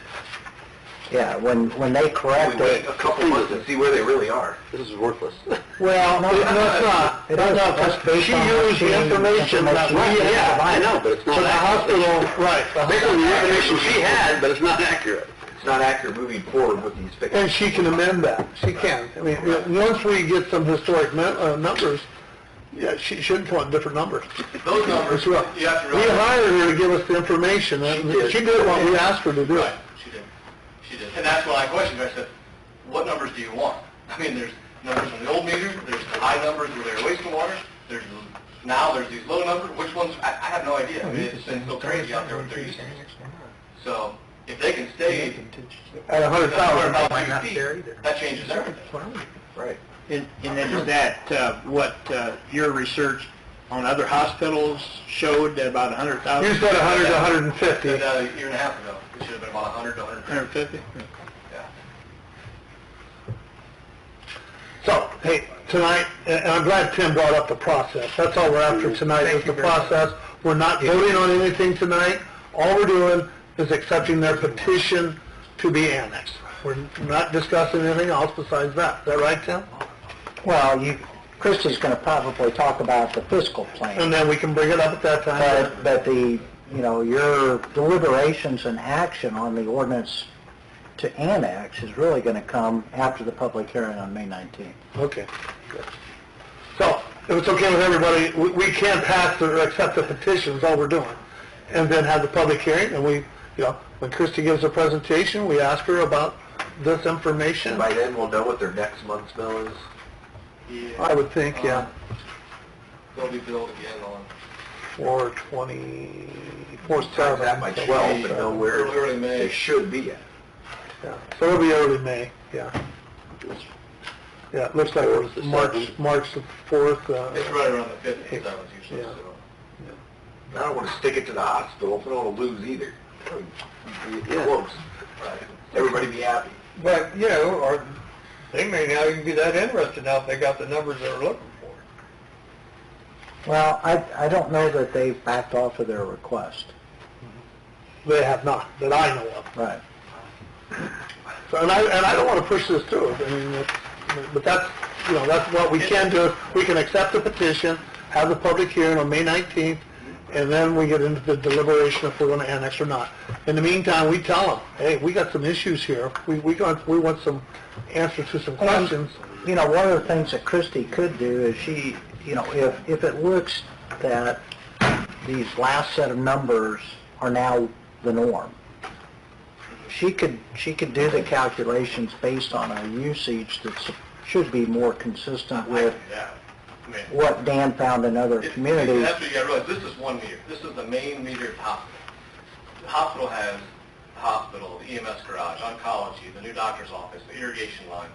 S3: when they correct
S9: We wait
S3: it,
S9: a couple months and see where they really are.
S2: This is worthless.
S1: well, no, it's not.
S3: It is. That's based
S1: She
S3: on what
S1: used the
S3: she-
S1: information that we
S3: information
S1: had.
S2: I know, but it's not
S1: For the
S2: accurate.
S1: hospital, right.
S2: Based on the information she had, but it's not accurate.
S9: It's not accurate moving forward with these fixes.
S1: And she can amend that. She can. I mean, once we get some historic numbers, yeah, she should come up with different numbers.
S6: Those numbers, you have to
S1: We
S6: realize.
S1: hired her to give us the information, and she did what we asked her to do.
S6: Right, she did. She did. And that's when I questioned her. I said, what numbers do you want? I mean, there's numbers from the old meter, there's the high numbers where they're wasting water, there's these low numbers. Which ones? I have no idea. I mean, it's been so crazy out there with their usage. So if they can stay
S1: At 100,000.
S8: Might not share either.
S6: that changes everything.
S9: Right.
S10: And then is that what your research on other hospitals showed, that about 100,000?
S1: You said 100 to 150.
S6: Said that a year and a half ago. It should have been about 100 to 150.
S10: 150?
S6: Yeah.
S1: So, hey, tonight, and I'm glad Tim brought up the process. That's all we're after tonight, is the process. We're not voting on anything tonight. All we're doing is accepting their petition to be annexed. We're not discussing anything else besides that. Is that right, Tim?
S3: well, Christie's going to probably talk about the fiscal plan.
S1: And then we can bring it up at that time.
S3: But your deliberations and action on the ordinance to annex is really going to come after the public hearing on May 19th.
S1: Okay, good. So, if it's okay with everybody, we can pass or accept the petition, is all we're doing. And then have the public hearing, and when Christie gives a presentation, we ask her about this information.
S9: By then, we'll know what their next month's bill is.
S1: I would think, yeah,
S6: They'll be billed again on
S1: 4/20,
S9: Times that by 12 and know where
S6: early May.
S9: they should be at.
S1: Yeah, so it'll be early May, yeah. Yeah, it looks like it was
S2: the
S1: March
S2: 7th.
S1: the 4th.
S6: It's right around the 5th and 7th usually,
S1: Yeah.
S6: so.
S9: I don't want to stick it to the hospital, if we don't want to lose either.
S2: Yeah.
S9: Close. Everybody be happy.
S7: But, or they may not even be that interested now if they got the numbers they're looking for.
S3: Well, I don't know that they've backed off of their request.
S1: They have not, that I know of.
S3: Right.
S1: So, and I don't want to push this through. I mean, but that's what we can do. We can accept the petition, have the public hearing on May 19th, and then we get into the deliberation if we're going to annex or not. In the meantime, we tell them, hey, we got some issues here. We want some answers to some questions.
S3: One of the things that Christie could do is if it looks that these last set of numbers are now the norm, she could do the calculations based on a usage that should be more consistent with what Dan found in other communities.
S6: That's what you gotta realize, this is one meter. This is the main meter at the hospital. The hospital has the hospital, the EMS garage, oncology, the new doctor's office, the irrigation line.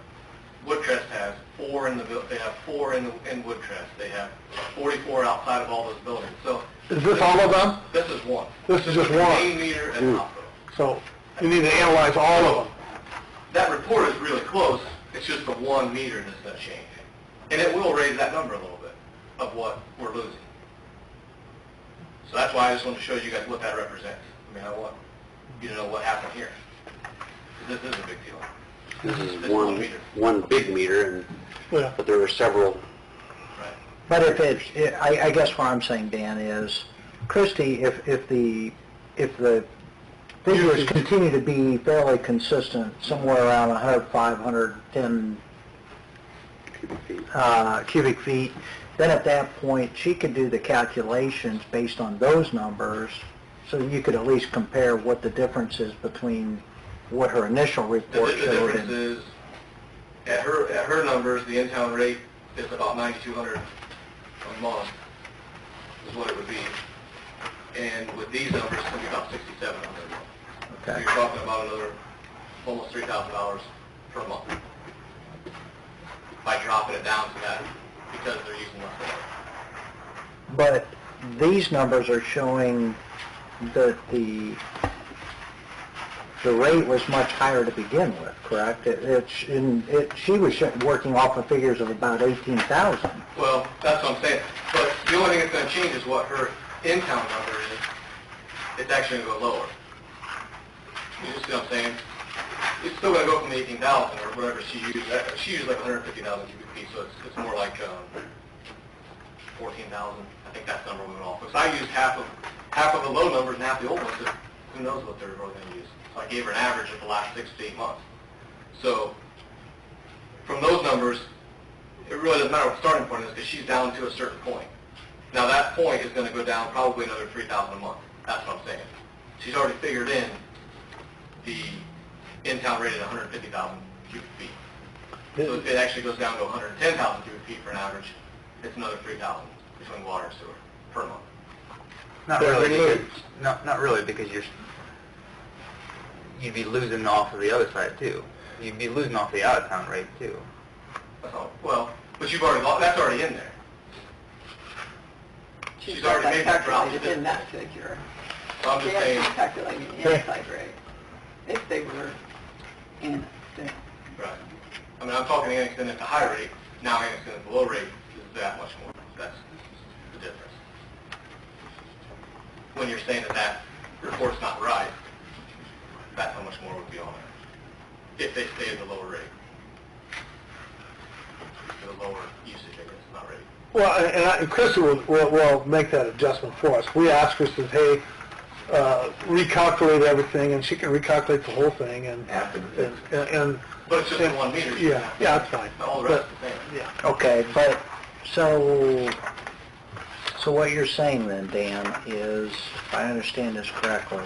S6: Woodcrest has 4 in the, they have 4 in Woodcrest. They have 44 outside of all those buildings. So
S1: Is this all of them?
S6: this is one.
S1: This is just
S6: the
S1: one.
S6: main meter at the hospital.
S1: So you need to analyze all of them.
S6: That report is really close. It's just the one meter that's going to change. And it will raise that number a little bit of what we're losing. So that's why I just wanted to show you guys what that represents. I mean, I want you to know what happened here. This is a big deal.
S2: This is
S6: This
S2: one big meter, and
S1: Yeah.
S2: but there were several.
S6: Right.
S3: But if I guess what I'm saying, Dan, is, Christie, if the figures continue to be fairly consistent, somewhere around 105, 110 cubic feet, then at that point, she could do the calculations based on those numbers, so you could at least compare what the difference is between what her initial
S6: The
S3: report showed.
S6: difference is, at her numbers, the in-town rate is about $9,200 a month, is what it would be. And with these numbers, it's going to be about $6,700 a month. So
S3: Okay.
S6: you're talking about another almost $3,000 per month by dropping it down to that, because they're using less water.
S3: But these numbers are showing that the rate was much higher to begin with, correct? She was working off of figures of about 18,000.
S6: Well, that's what I'm saying. But the only thing that's going to change is what her in-town number is. It's actually going to go lower. You see what I'm saying? It's still going to go from 18,000 or whatever she used. She used like 150,000 cubic feet, so it's more like 14,000. I think that's the number we went off. Because I used half of the low numbers and half the old ones. So who knows what they're really going to use? So I gave her an average of the last 6 to 8 months. So from those numbers, it really doesn't matter what the starting point is because she's down to a certain point. Now that point is going to go down probably another 3,000 a month. That's what I'm saying. She's already figured in the in-town rate at 150,000 cubic feet. So if it actually goes down to 110,000 cubic feet for an average, it's another 3,000 between water and sewer per month.
S8: Not really, because you'd be losing off of the other side too. You'd be losing off the out-of-town rate too.
S6: That's all. Well, but you've already, that's already in there. She's already made that drop.
S4: Calculated in that figure.
S6: So I'm
S4: They
S6: just saying,
S4: actually calculating the inside rate, if they were in it.
S6: right. I mean, I'm talking Anniston at the high rate, now Anniston at the low rate is that much more. That's the difference. When you're saying that report's not right, that's how much more would be on there, if they stay at the lower rate. The lower usage, I guess, not rate.
S1: Well, and Christie will make that adjustment for us. We asked her, says, hey, recalculate everything, and she can recalculate the whole thing, and
S6: But it's just in 1 meter.
S1: yeah, that's fine.
S6: All the rest is the same.
S1: Yeah.
S3: Okay, but, so what you're saying then, Dan, is, if I understand this correctly,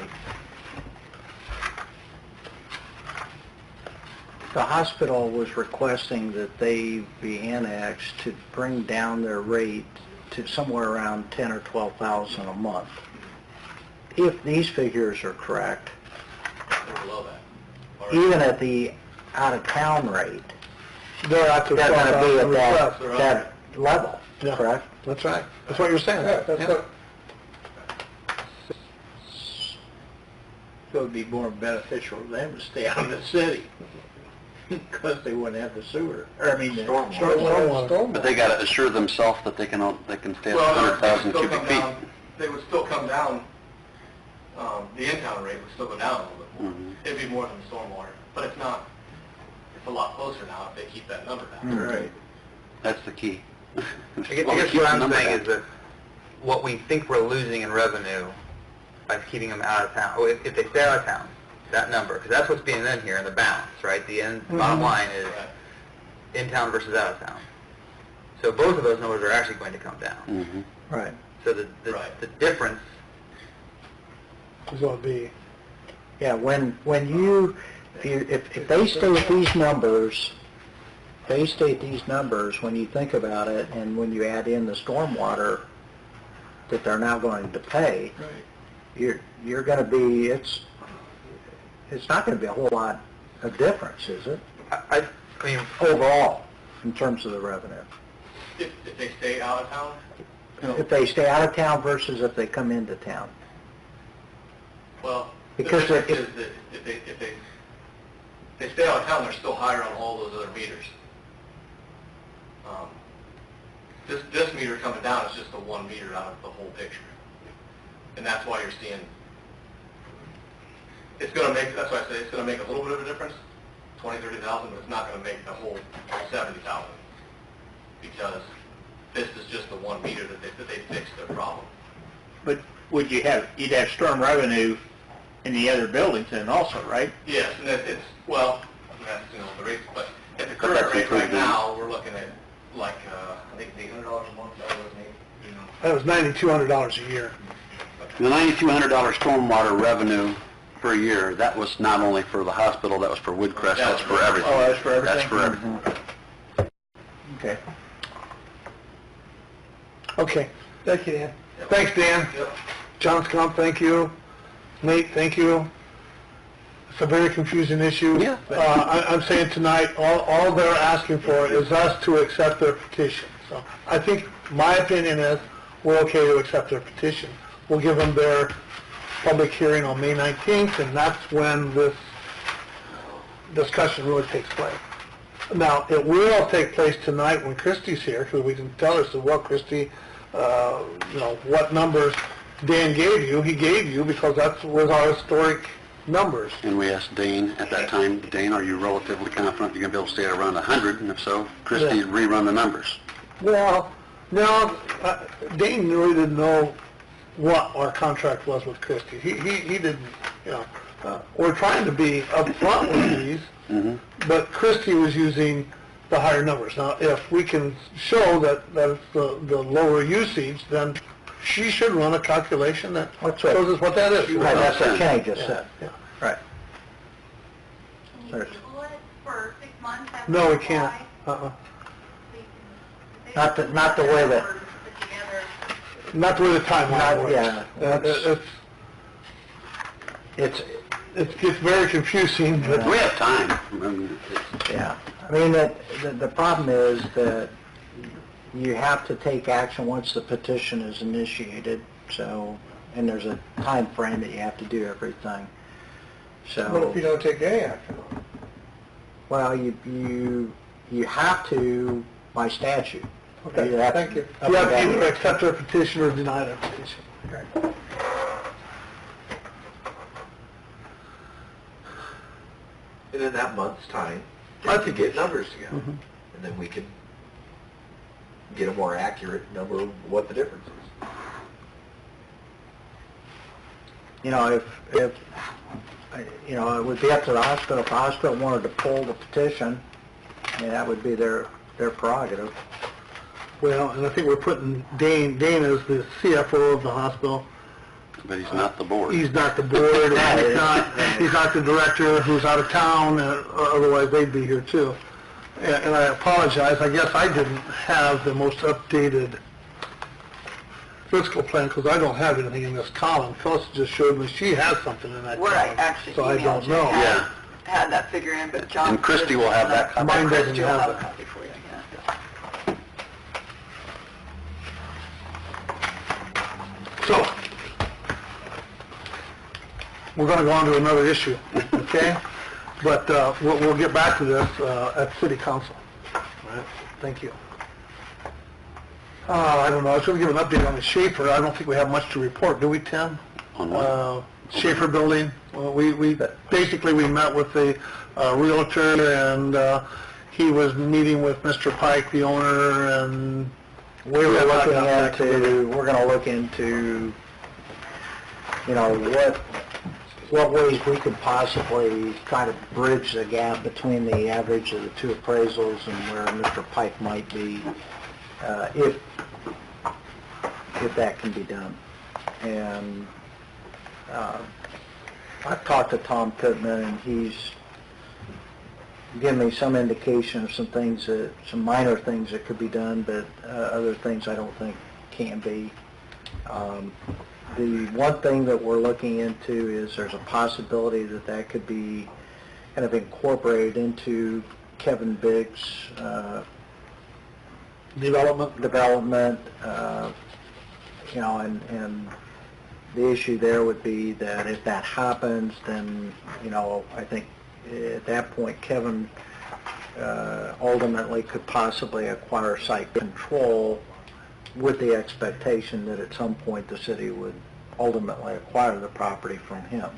S3: the hospital was requesting that they be annexed to bring down their rate to somewhere around 10 or 12,000 a month. If these figures are correct,
S6: We're below that. Already.
S3: even at the out-of-town rate,
S1: They're at the
S3: they're going to be at
S1: request.
S3: that level,
S1: Yeah.
S3: correct?
S1: That's right. That's what you're saying.
S7: Yeah, that's
S1: Yeah.
S7: what,
S3: So it'd be more beneficial for them to stay out of the city, because they wouldn't have the sewer, or I mean, the
S1: Stormwater.
S2: But they got to assure themselves that they can stay at
S6: Well,
S2: 100,000
S6: they would still
S2: cubic
S6: come
S2: feet.
S6: down- They would still come down, the in-town rate would still go down a little bit more.
S2: Mhm.
S6: It'd be more than the stormwater, but it's not, it's a lot closer now if they keep that number down.
S3: Right.
S2: That's the key.
S8: I guess what I'm saying is that what we think we're losing in revenue by keeping them out of town, or if they stay out of town, that number, because that's what's being in here in the balance, right? The end, bottom line is
S6: Right.
S8: in town versus out of town. So both of those numbers are actually going to come down.
S2: Mhm.
S3: Right.
S8: So
S6: Right.
S8: the difference
S1: Is going to be,
S3: Yeah, when you, if they state these numbers, when you think about it, and when you add in the stormwater that they're now going to pay, you're going to be, it's not going to be a whole lot of difference, is it?
S8: I mean,
S3: Overall, in terms of the revenue.
S6: If they stay out of town?
S3: If they stay out of town versus if they come into town.
S6: Well,
S3: Because
S6: the difference is that if they stay out of town, they're still higher on all those other meters. This meter coming down is just the one meter out of the whole picture. And that's why you're seeing, it's going to make, that's why I say it's going to make a little bit of a difference, 20, 30,000, but it's not going to make the whole 70,000. Because this is just the one meter that they fixed their problem.
S10: But you'd have storm revenue in the other buildings then also, right?
S6: Yes, and it's, well, that's, the rates, but at the current rate right now, we're looking at like, I think $800 a month, that was me.
S1: That was $9,200 a year.
S2: The $9,200 stormwater revenue per year, that was not only for the hospital, that was for Woodcrest, that's for everything.
S3: Oh, that's for everything?
S2: That's for everything.
S3: Okay.
S1: Okay, thank you, Dan. Thanks, Dan. John Scump, thank you. Nate, thank you. It's a very confusing issue.
S2: Yeah.
S1: I'm saying tonight, all they're asking for is us to accept their petition. So I think, my opinion is, we're okay to accept their petition. We'll give them their public hearing on May 19th, and that's when this discussion really takes place. Now, it will take place tonight when Christie's here, because we can tell her, so, well, Christie, what numbers Dan gave you, he gave you, because that was our historic numbers.
S2: And we asked Dane at that time, Dane, are you relatively confident you're going to be able to stay at around 100? And if so, Christie rerun the numbers.
S1: Well, no, Dane really didn't know what our contract was with Christie. He didn't, we're trying to be upfront with these, but Christie was using the higher numbers. Now, if we can show that it's the lower usage, then she should run a calculation that shows us what that is.
S3: Right, that's what Kenny just said.
S1: Yeah.
S3: Right.
S5: Can you table it for 6 months after
S1: No, we
S5: you
S1: can't.
S5: apply?
S3: Not the way that-
S5: Put together.
S1: Not the way the timeline works.
S3: Yeah.
S1: It gets very confusing, but
S2: We have time. I mean,
S3: Yeah. I mean, the problem is that you have to take action once the petition is initiated, so, and there's a time frame that you have to do everything.
S7: What if you
S3: So,
S7: don't take any action?
S3: well, you have to by statute.
S7: Okay,
S3: You have to-
S7: thank you.
S1: you have to either accept their petition or deny their petition.
S9: And in that month's time,
S1: I
S9: to
S1: think
S9: get numbers together. And then we can get a more accurate number of what the difference is.
S3: If it would be up to the hospital. If the hospital wanted to pull the petition, I mean, that would be their prerogative.
S1: Well, and I think we're putting Dane is the CFO of the hospital.
S2: but he's not the board.
S1: He's not the board, and he's not the director who's out of town, otherwise they'd be here too. And I apologize, I guess I didn't have the most updated fiscal plan, because I don't have anything in this column. Phyllis just showed me she has something in that
S4: Where I
S1: column,
S4: actually
S1: so I
S4: emailed
S1: don't
S4: you,
S1: know.
S2: Yeah.
S4: had that figure in, but John...
S2: And Christie will have that copy.
S1: Mine doesn't
S4: Christie will
S1: have
S4: have a
S1: it.
S4: copy for you, yeah.
S1: So, we're going to go on to another issue, okay? But we'll get back to this at city council. All right, thank you. I don't know, I was going to give an update on the Schaefer. I don't think we have much to report, do we, Tim?
S2: On what?
S1: Schaefer building. Well, we basically met with the realtor, and he was meeting with Mr. Pike, the owner, and
S3: We're going to look into, what ways we could possibly try to bridge the gap between the average of the two appraisals and where Mr. Pike might be, if that can be done. And I've talked to Tom Pittman, and he's given me some indication of some things some minor things that could be done, but other things I don't think can be. The one thing that we're looking into is there's a possibility that could be kind of incorporated into Kevin Biggs' development, and the issue there would be that if that happens, then, I think at that point, Kevin ultimately could possibly acquire site control with the expectation that at some point the city would ultimately acquire the property from him.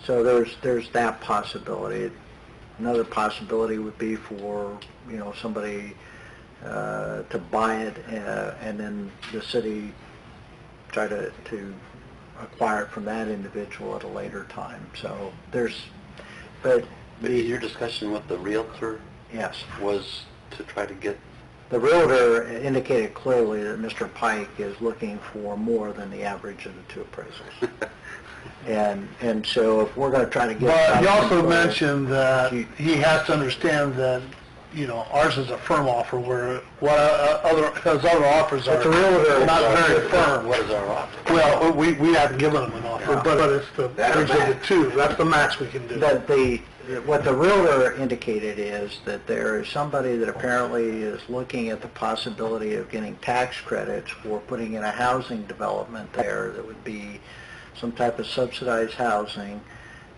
S3: So there's that possibility. Another possibility would be for, somebody to buy it and then the city try to acquire it from that individual at a later time. So but
S2: your discussion with the realtor
S3: yes,
S2: was to try to get...
S3: the realtor indicated clearly that Mr. Pike is looking for more than the average of the two appraisals. And so if we're going to try to get...
S1: But he also mentioned that he has to understand that, ours is a firm offer, where his other offers are not very firm.
S2: What is our offer?
S1: Well, we haven't given him an offer, but it's the average of the two. That's the max we can do.
S3: What the realtor indicated is that there is somebody that apparently is looking at the possibility of getting tax credits for putting in a housing development there that would be some type of subsidized housing,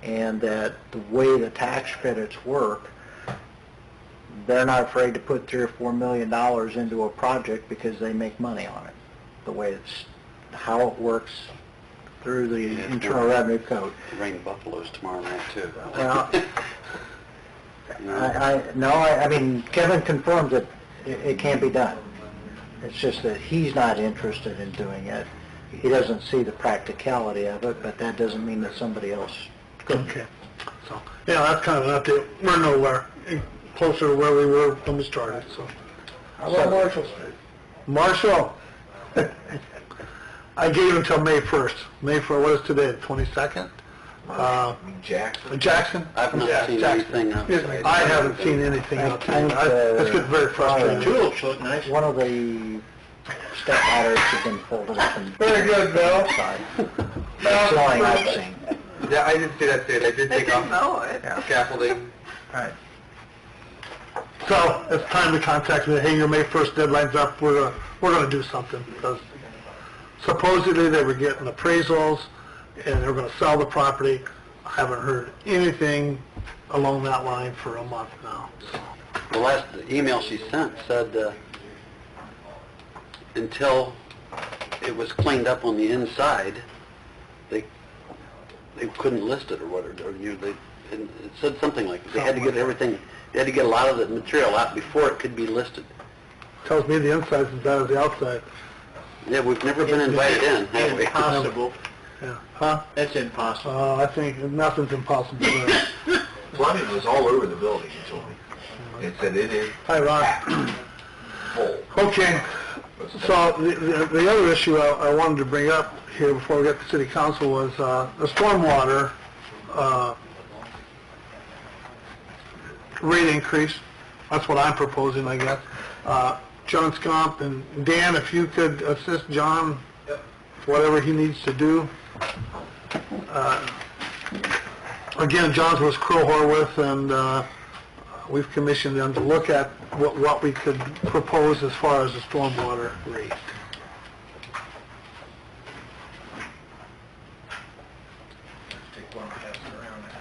S3: and that the way the tax credits work, they're not afraid to put $3 or $4 million into a project because they make money on it. The way how it works through the Internal Revenue Code.
S2: Rain buffaloes tomorrow night too.
S3: Well, I mean, Kevin confirms that it can be done. It's just that he's not interested in doing it. He doesn't see the practicality of it, but that doesn't mean that somebody else couldn't.
S1: Okay. So, that's kind of an update. We're nowhere closer to where we were when we started, so.
S7: How about Marshall Street?
S1: Marshall, I gave until May 1st. May 1st, what is today, the 22nd? Jackson?
S2: I've not seen anything outside.
S1: I haven't seen anything outside. It's getting very frustrating.
S3: Tulips look nice. One of the step ladders has been folded up and...
S7: Very good, Bill.
S3: That's the only I've seen.
S8: Yeah, I did see that too. They did
S4: They
S8: take off
S4: didn't know it.
S8: scaffolding.
S3: Right.
S1: So, it's time to contact me, hey, your May 1st deadline's up, we're gonna do something, because supposedly they were getting appraisals, and they were gonna sell the property. I haven't heard anything along that line for a month now.
S2: The last email she sent said until it was cleaned up on the inside, they couldn't list it or whatever. It said something like they had to get everything. They had to get a lot of the material out before it could be listed.
S1: Tells me the inside's as bad as the outside.
S2: Yeah, we've never been invited in, have we?
S3: Impossible.
S1: Yeah. Huh?
S3: That's impossible.
S1: I think nothing's impossible there.
S9: Plumbing was all over the building, he told me. It said it is
S1: Hi, Ron.
S9: full.
S1: Okay, so the other issue I wanted to bring up here before we get to city council was the stormwater rate increase. That's what I'm proposing, I guess. John Scomp and Dan, if you could assist John, whatever he needs to do. Again, John's was Crow Horwith, and we've commissioned them to look at what we could propose as far as the stormwater rate.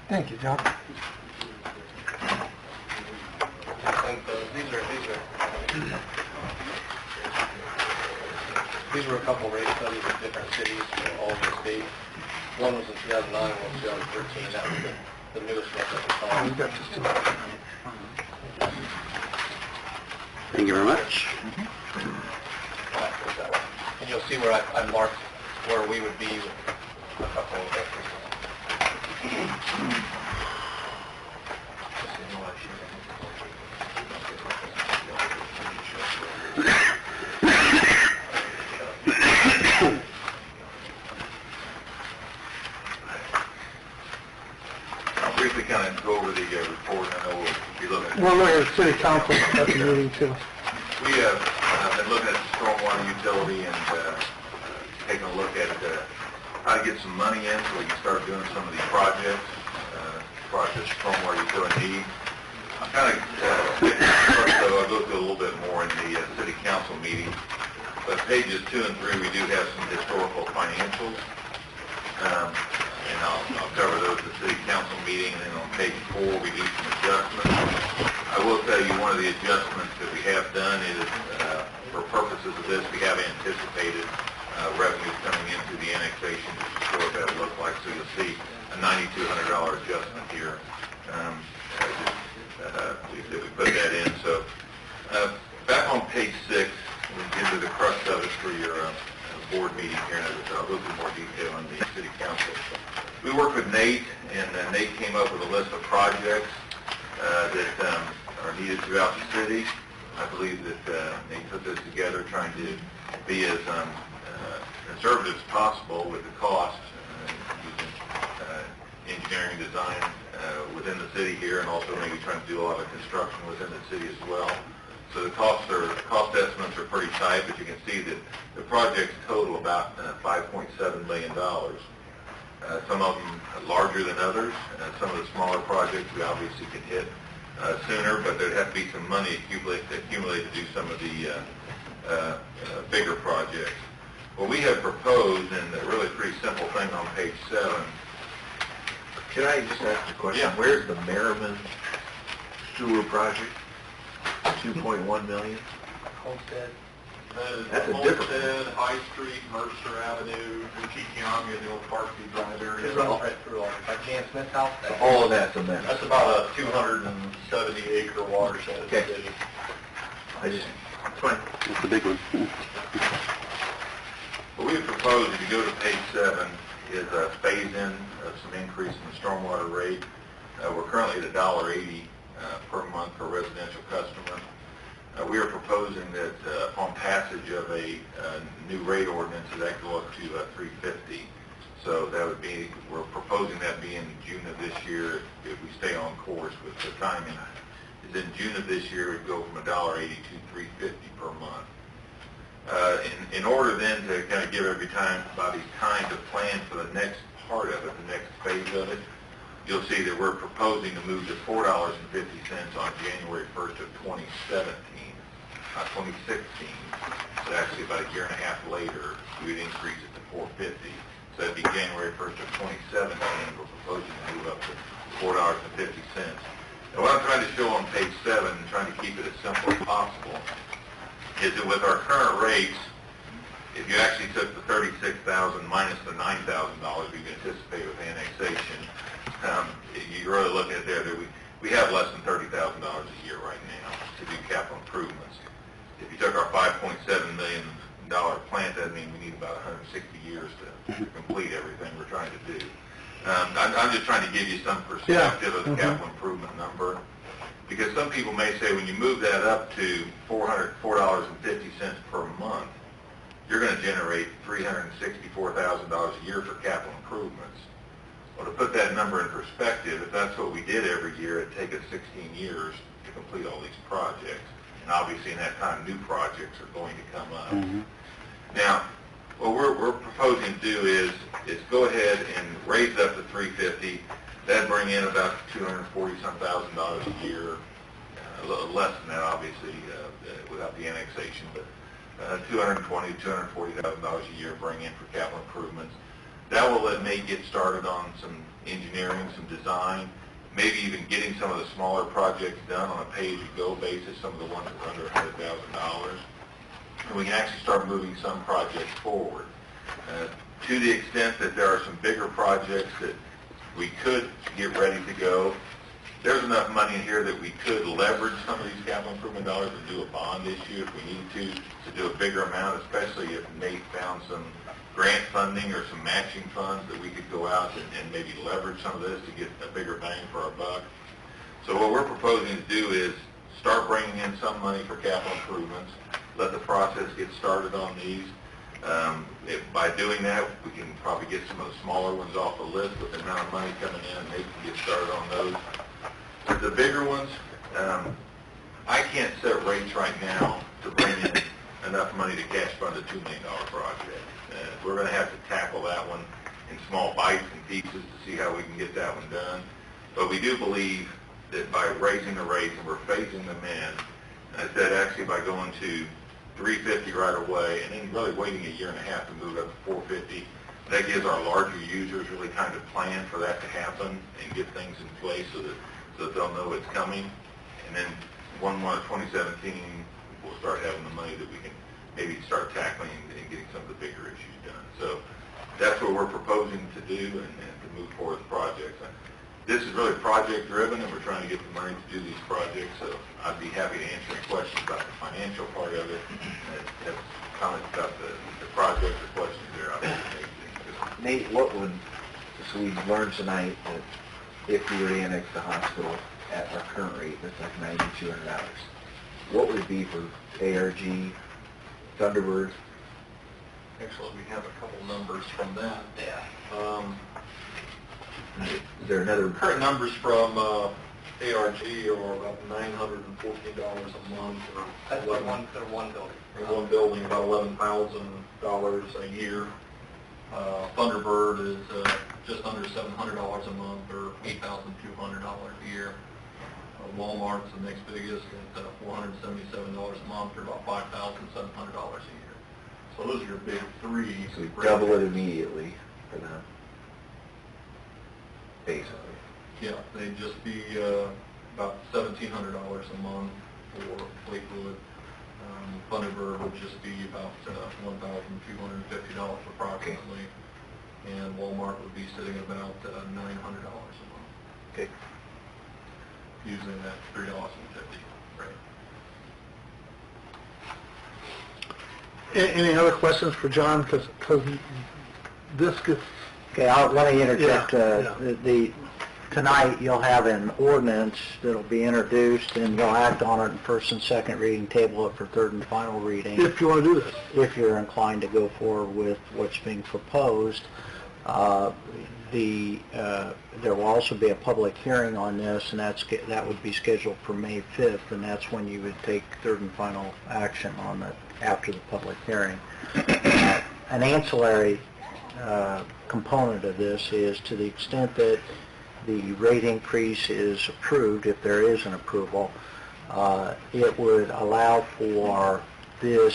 S1: Thank you, John.
S6: These were a couple rate studies in different cities all over the state. One was in 2009, one was 2013, and that was the newest one that we saw.
S2: Thank you very much.
S6: And you'll see where I marked where we would be with a couple of
S1: We're looking at city council at the meeting too.
S6: We have been looking at the stormwater utility and taking a look at how to get some money in so we can start doing some of these projects stormwater utility need. I'm kind of, first though, I'll go through a little bit more in the city council meeting. But pages 2 and 3, we do have some historical financials. And I'll cover those at the city council meeting, and then on page 4, we do some adjustments. I will tell you, one of the adjustments that we have done is, for purposes of this, we have anticipated revenues coming into the annexation, just to show what that would look like. So you'll see a $9,200 adjustment here. We put that in. So back on page 6, we get to the crux of it for your board meeting here, and I'll go through more detail on the city council. We worked with Nate, and Nate came up with a list of projects that are needed throughout the city. I believe that Nate put this together trying to be as conservative as possible with the cost, using engineering design within the city here, and also maybe trying to do a lot of construction within the city as well. So the cost estimates are pretty tight, but you can see that the projects total about $5.7 million. Some of them are larger than others. Some of the smaller projects we obviously could hit sooner, but there'd have to be some money accumulate to do some of the bigger projects. What we have proposed, and a really pretty simple thing on page 7.
S9: Can I just ask a question?
S6: Yeah.
S9: Where's the Merriman sewer project? 2.1 million?
S8: Homestead.
S9: That's a different one.
S6: Homestead, High Street, Mercer Avenue, Chikiami, and the old Parkview Drive area.
S8: It runs right through all, like Jan Smith's house.
S9: All of that's a mess.
S6: That's about a 270-acre watershed of the
S9: Okay.
S6: city.
S9: It's fine.
S2: It's the big one.
S6: What we have proposed, if you go to page 7, is a phase-in of some increase in the stormwater rate. We're currently at $1.80 per month per residential customer. We are proposing that upon passage of a new rate ordinance, that go up to $3.50. So that would be, we're proposing that be in June of this year if we stay on course with the timing. Is in June of this year, it would go from $1.80 to $3.50 per month. In order then to kind of give everybody time to plan for the next part of it, the next phase of it, you'll see that we're proposing to move to $4.50 on January 1st of 2017, not 2016. So actually about a year and a half later, we would increase it to $4.50. So that'd be January 1st of 2017. We're proposing to move up to $4.50. And what I'm trying to show on page 7, and trying to keep it as simple as possible, is that with our current rates, if you actually took the $36,000 minus the $9,000 we anticipate with annexation, you're really looking at there that we have less than $30,000 a year right now to do capital improvements. If you took our $5.7 million plant, that means we need about 160 years to complete everything we're trying to do. I'm just trying to give you some perspective of the capital improvement number, because some people may say when you move that up to $4.50 per month, you're going to generate $364,000 a year for capital improvements. Well, to put that number in perspective, if that's what we did every year, it'd take us 16 years to complete all these projects. And obviously in that time, new projects are going to come up. Now, what we're proposing to do is go ahead and raise it up to $350. That'd bring in about $240-some-thousand a year. A little less than that, obviously, without the annexation, but $220,000 to $240,000 a year bring in for capital improvements. That will let Nate get started on some engineering, some design, maybe even getting some of the smaller projects done on a pay-as-you-go basis, some of the ones that are under $100,000. And we can actually start moving some projects forward. To the extent that there are some bigger projects that we could get ready to go, there's enough money in here that we could leverage some of these capital improvement dollars and do a bond issue if we need to do a bigger amount, especially if Nate found some grant funding or some matching funds that we could go out and maybe leverage some of this to get a bigger bang for our buck. So what we're proposing to do is start bringing in some money for capital improvements, let the process get started on these. By doing that, we can probably get some of the smaller ones off the list with the amount of money coming in, and they can get started on those. For the bigger ones, I can't set rates right now to bring in enough money to cash fund a $2 million project. We're going to have to tackle that one in small bites and pieces to see how we can get that one done. But we do believe that by raising the rates and we're phasing them in, and I said actually by going to 350 right away and then really waiting a year and a half to move up to 450, that gives our larger users really time to plan for that to happen and get things in place so that they'll know it's coming. And then 1/1/2017, we'll start having the money that we can maybe start tackling and getting some of the bigger issues done. So that's what we're proposing to do and to move forward with projects. This is really project driven and we're trying to get the money to do these projects. So I'd be happy to answer any questions about the financial part of it. Have comments about the project or questions there.
S9: Nate, what would, so we learned tonight that if we were to annex the hospital at our current rate, that's like $9,200. What would it be for ARG, Thunderbird?
S6: Actually, we have a couple numbers from that.
S9: Yeah. Is there another?
S6: Current numbers from ARG are about $914 a month.
S8: That's for one building.
S6: In one building, about $11,000 a year. Thunderbird is just under $700 a month, or $8,200 a year. Walmart's the next biggest at $477 a month, or about $5,700 a year. So those are your big three.
S9: So we double it immediately for them, basically.
S6: Yeah, they'd just be about $1,700 a month for Fleetwood. Thunderbird would just be about $1,250 approximately, and Walmart would be sitting at about $900 a month.
S9: Okay.
S6: Using that $3.50 rate.
S1: Any other questions for John? Because this gets...
S3: Okay, let me interject.
S1: Yeah.
S3: Tonight, you'll have an ordinance that'll be introduced, and you'll act on it in first and second reading, table it for third and final reading.
S1: If you want to do this.
S3: If you're inclined to go forward with what's being proposed. There will also be a public hearing on this, and that would be scheduled for May 5th, and that's when you would take third and final action on it after the public hearing. An ancillary component of this is, to the extent that the rate increase is approved, if there is an approval, it would allow for this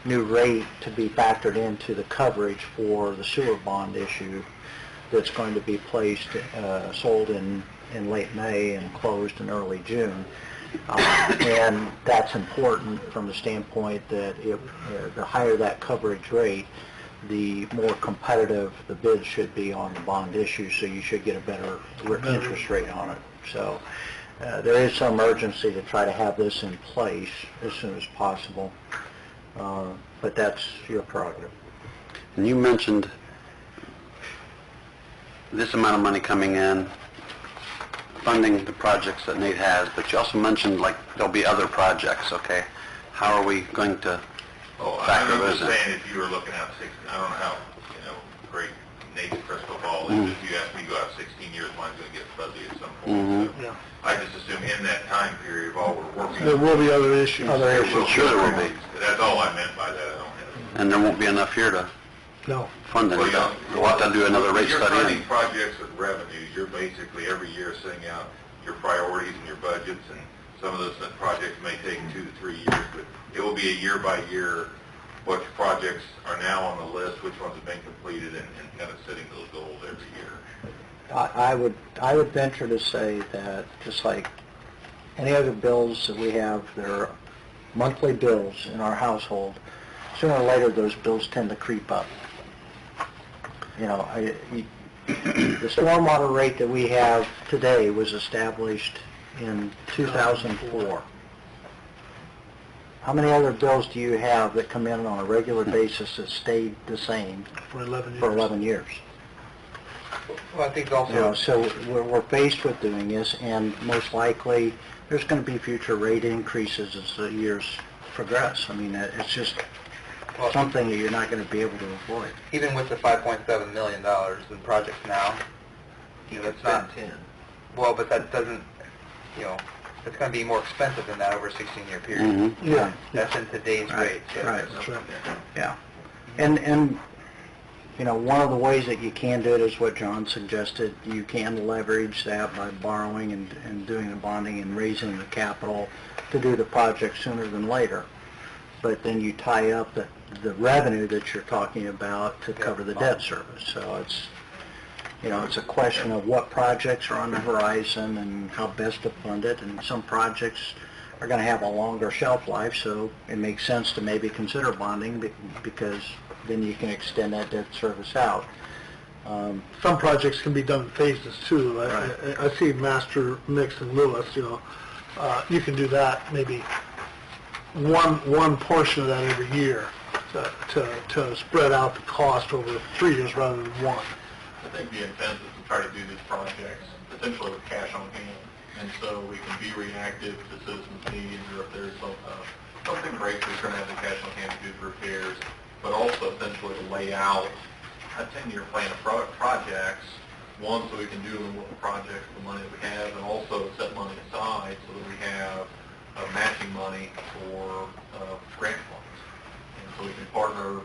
S3: new rate to be factored into the coverage for the sewer bond issue that's going to be placed, sold in late May and closed in early June. And that's important from the standpoint that the higher that coverage rate, the more competitive the bid should be on the bond issue, so you should get a better interest rate on it. So there is some urgency to try to have this in place as soon as possible, but that's your prerogative.
S2: And you mentioned this amount of money coming in, funding the projects that Nate has, but you also mentioned like there'll be other projects, okay? How are we going to factor those in?
S6: I'm just saying, if you were looking out 16, I don't know how, great Nate's crystal ball is. If you ask me to go out 16 years, mine's going to get fuzzy at some point. So
S1: Yeah.
S6: I just assume in that time period, while we're working...
S1: There will be other issues.
S2: Sure there will be.
S6: That's all I meant by that. I don't have...
S2: And there won't be enough here to
S1: No.
S2: fund anything. We'll have to do another rate
S6: You're
S2: study.
S6: funding projects with revenues. You're basically every year setting out your priorities and your budgets, and some of those projects may take 2 to 3 years, but it will be a year by year what projects are now on the list, which ones have been completed, and kind of setting those goals every year.
S3: I would venture to say that just like any other bills that we have, there are monthly bills in our household. Sooner or later, those bills tend to creep up. The stormwater rate that we have today was established in 2004. How many other bills do you have that come in on a regular basis that stayed the same
S1: For 11 years.
S3: for 11 years?
S8: Well, I think also...
S3: So we're faced with doing this, and most likely, there's going to be future rate increases as the years progress. I mean, it's just something that you're not going to be able to avoid.
S8: Even with the $5.7 million in projects now, it's not...
S9: 10.
S8: Well, but that doesn't... it's going to be more expensive than that over a 16-year period.
S2: Mm-hmm.
S1: Yeah.
S8: That's in today's rate.
S3: Right, yeah. And, one of the ways that you can do it is what John suggested. You can leverage that by borrowing and doing the bonding and raising the capital to do the project sooner than later. But then you tie up the revenue that you're talking about to cover the debt service. So it's a question of what projects are on the horizon and how best to fund it. And some projects are going to have a longer shelf life, so it makes sense to maybe consider bonding because then you can extend that debt service out.
S1: Some projects can be done in phases too.
S3: Right.
S1: I see Master Mix and Lewis, you can do that maybe one portion of that every year to spread out the cost over 3 years rather than one.
S6: I think the intent is to try to do these projects potentially with cash on hand, and so we can be reactive to citizens' needs, or if there's something breaks, we're going to have the cash on hand to do the repairs, but also essentially to lay out a 10-year plan of projects, one, so we can do them with the projects, the money that we have, and also set money aside so that we have matching money for grant funds. So we can partner,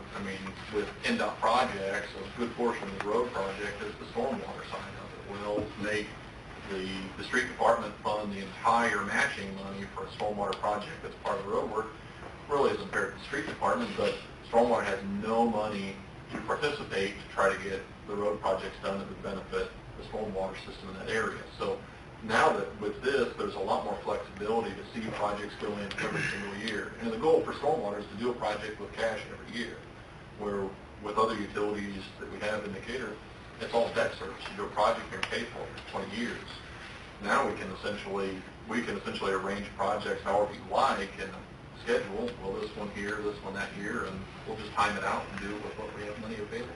S6: with NDOT projects. A good portion of the road project is the stormwater side of it. We'll make the street department fund the entire matching money for a stormwater project that's part of the road work. Really isn't fair to the street department, but stormwater has no money to participate to try to get the road projects done that would benefit the stormwater system in that area. So now that with this, there's a lot more flexibility to see projects go in every single year. And the goal for stormwater is to do a project with cash every year, where with other utilities that we have in Decatur, it's all debt service. You do a project and pay for it for 20 years. Now we can essentially arrange projects however you like and schedule, well, this one here, this one that year, and we'll just time it out and do with what we have money available.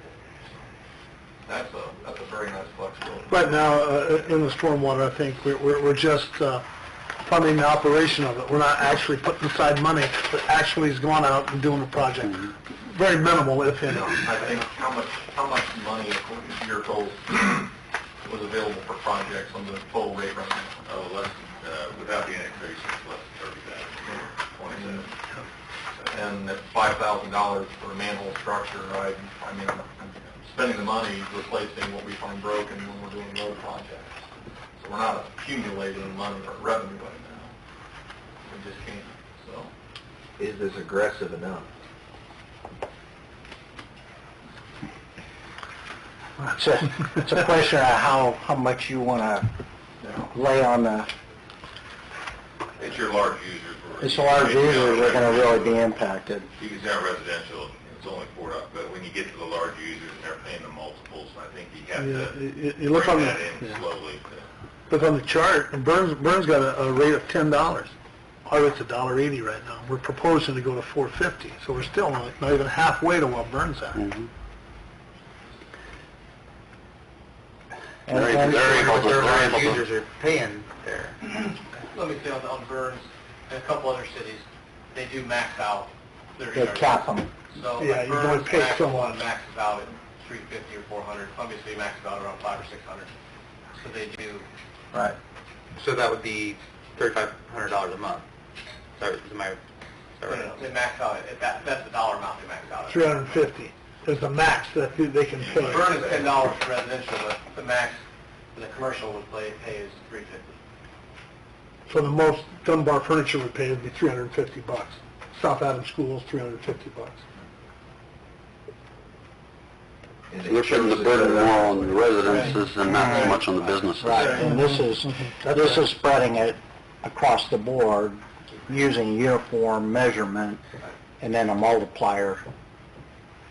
S6: That's a very nice flexibility.
S1: Right now, in the stormwater, I think we're just funding the operation of it. We're not actually putting aside money, but actually is going out and doing the project. Very minimal, if any.
S6: I think how much money, according to your goals, was available for projects on the total rate right now?
S11: Oh, without the annexation, it's less than 30,000.
S6: And at $5,000 for a manhole structure, spending the money replacing what we find broken when we're doing road projects. So we're not accumulating money or revenue right now. We just can't, so.
S9: Is this aggressive enough?
S3: It's a question of how much you want to lay on the...
S11: It's your large users.
S3: It's large users that are going to really be impacted.
S11: You can say on residential, it's only $4, but when you get to the large users and they're paying the multiples, I think you have to
S1: You look on
S11: bring
S1: the
S11: that in slowly.
S1: look on the chart, and Burns got a rate of $10. Our rate's $1.80 right now. We're proposing to go to $4.50, so we're still not even halfway to what Burns at.
S8: Very users are paying there.
S12: Let me say on Burns and a couple other cities, they do max out their
S3: They
S12: charges.
S3: cap them.
S12: So
S1: Yeah,
S12: like
S1: you can only
S12: Burns,
S1: pay
S12: max
S1: so
S12: one
S1: much.
S12: maxes out at 350 or 400. Obviously, maxes out around 500 or 600. So they do.
S3: Right.
S8: So that would be $3,500 a month. Sorry, is my...
S12: They max out at that. That's the dollar amount they max out at.
S1: $350 is the max that they can pay.
S12: Burn is $10 for residential, but the max for the commercial would pay is $350.
S1: So the most Dunbar Furniture would pay would be $350. South Adams Schools, $350.
S2: They're putting the burden more on the residences and not so much on the businesses.
S3: Right, and this is spreading it across the board using uniform measurement and then a multiplier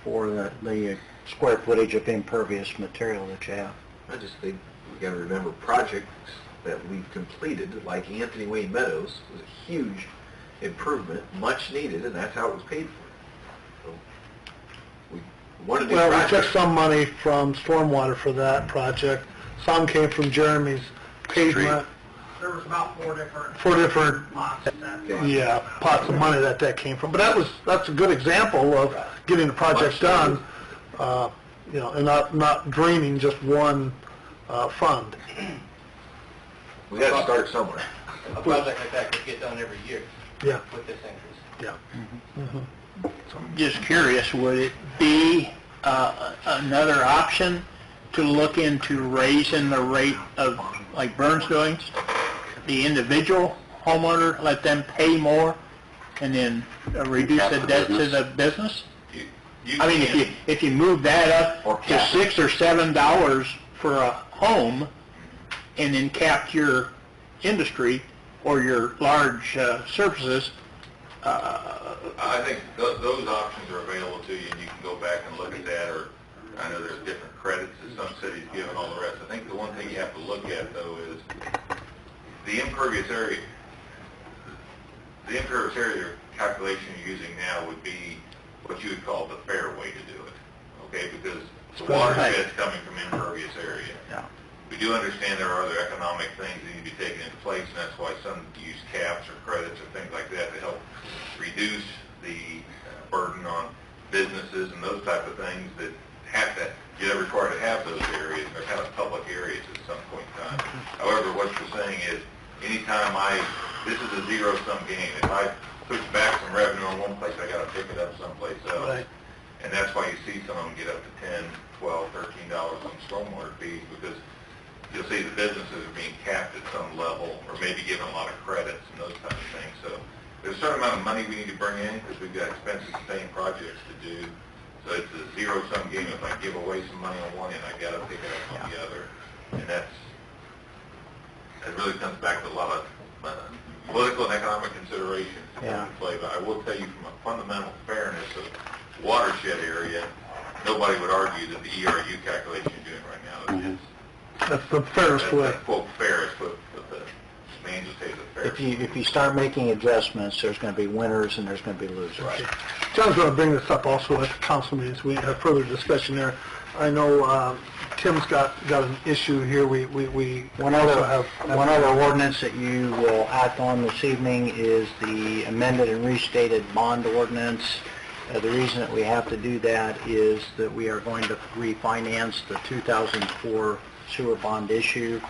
S3: for the square footage of impervious material that you have.
S9: I just think we got to remember projects that we've completed, like Anthony Wayne Meadows, was a huge improvement, much needed, and that's how it was paid for. So we want to do
S1: Well, we took
S9: projects.
S1: some money from stormwater for that project. Some came from Jeremy's pavement.
S12: There was about four different
S1: Pots of money that came from. But that's a good example of getting the project done, and not draining just one fund.
S9: We got to start somewhere.
S12: a project like that could get done every year
S1: Yeah,
S12: with this increase.
S1: yeah.
S10: Just curious, would it be another option to look into raising the rate of, like Burns doing, the individual homeowner, let them pay more, and then reduce
S2: Cap
S10: the
S2: the
S10: debt to
S2: business.
S10: the business?
S11: You
S10: I mean,
S11: can-
S10: if you move that
S3: Or
S10: up to
S3: cap it.
S10: $6 or $7 for a home, and then cap your industry or your large surfaces,
S11: I think those options are available to you, and you can go back and look at that, or I know there's different credits that some cities give and all the rest. I think the one thing you have to look at, though, is the impervious area calculation you're using now would be what you would call the fair way to do it, okay? Because the watershed's coming from impervious area.
S3: Yeah.
S11: We do understand there are other economic things that need to be taken into place, and that's why some use caps or credits or things like that to help reduce the burden on businesses and those type of things that have to, you're required to have those areas, or have public areas at some point in time. However, what you're saying is, anytime this is a zero-sum game. If I push back some revenue in one place, I gotta pick it up someplace else.
S1: Right.
S11: And that's why you see some of them get up to $10, $12, $13 on stormwater fees, because you'll see the businesses are being capped at some level, or maybe given a lot of credits and those type of things. So there's a certain amount of money we need to bring in, because we've got expensive paying projects to do. So it's a zero-sum game. If I give away some money on one end, I gotta pick it up on the other. And it really comes back to a lot of political and economic considerations to come into play. But I will tell you, from a fundamental fairness of watershed area, nobody would argue that the ERU calculation you're doing right now is
S1: That's the fairest
S11: that's
S1: way.
S11: the quote fairest, but the main just say the fairest.
S3: If you start making adjustments, there's going to be winners and there's going to be losers.
S11: Right.
S1: John's going to bring this up also at the council meetings. We have further discussion there. I know Tim's got an issue here. We
S3: One
S1: also
S3: other,
S1: have...
S3: one other ordinance that you will act on this evening is the amended and restated bond ordinance. The reason that we have to do that is that we are going to refinance the 2004 sewer bond issue.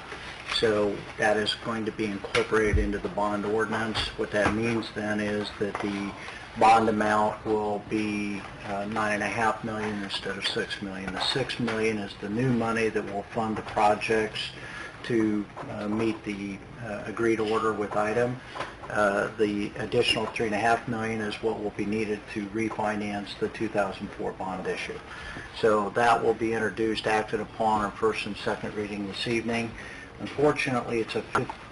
S3: So that is going to be incorporated into the bond ordinance. What that means then is that the bond amount will be $9.5 million instead of $6 million. The $6 million is the new money that will fund the projects to meet the agreed order with item. The additional $3.5 million is what will be needed to refinance the 2004 bond issue. So that will be introduced, acted upon on first and second reading this evening. Unfortunately, it's a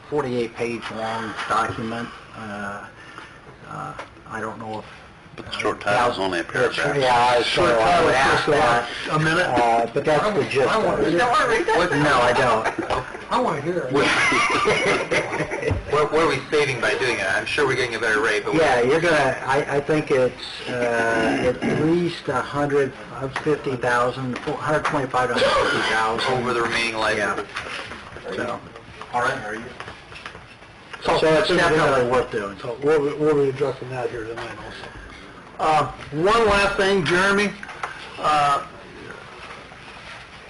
S3: 48-page long document. I don't know if...
S2: But the short title is only a paragraph.
S3: Yeah, so I would ask that.
S1: A minute?
S3: But that's the gist of it.
S4: You don't want to read that?
S3: No, I don't.
S1: I want to hear it.
S8: What are we saving by doing it? I'm sure we're getting a better rate, but
S3: Yeah, you're gonna, I think it's at least 150,000, 125 to 150,000.
S8: over the remaining life.
S3: Yeah. So,
S1: All right, are you?
S3: so it's definitely worth doing.
S1: So we'll be addressing that here tonight also. One last thing, Jeremy.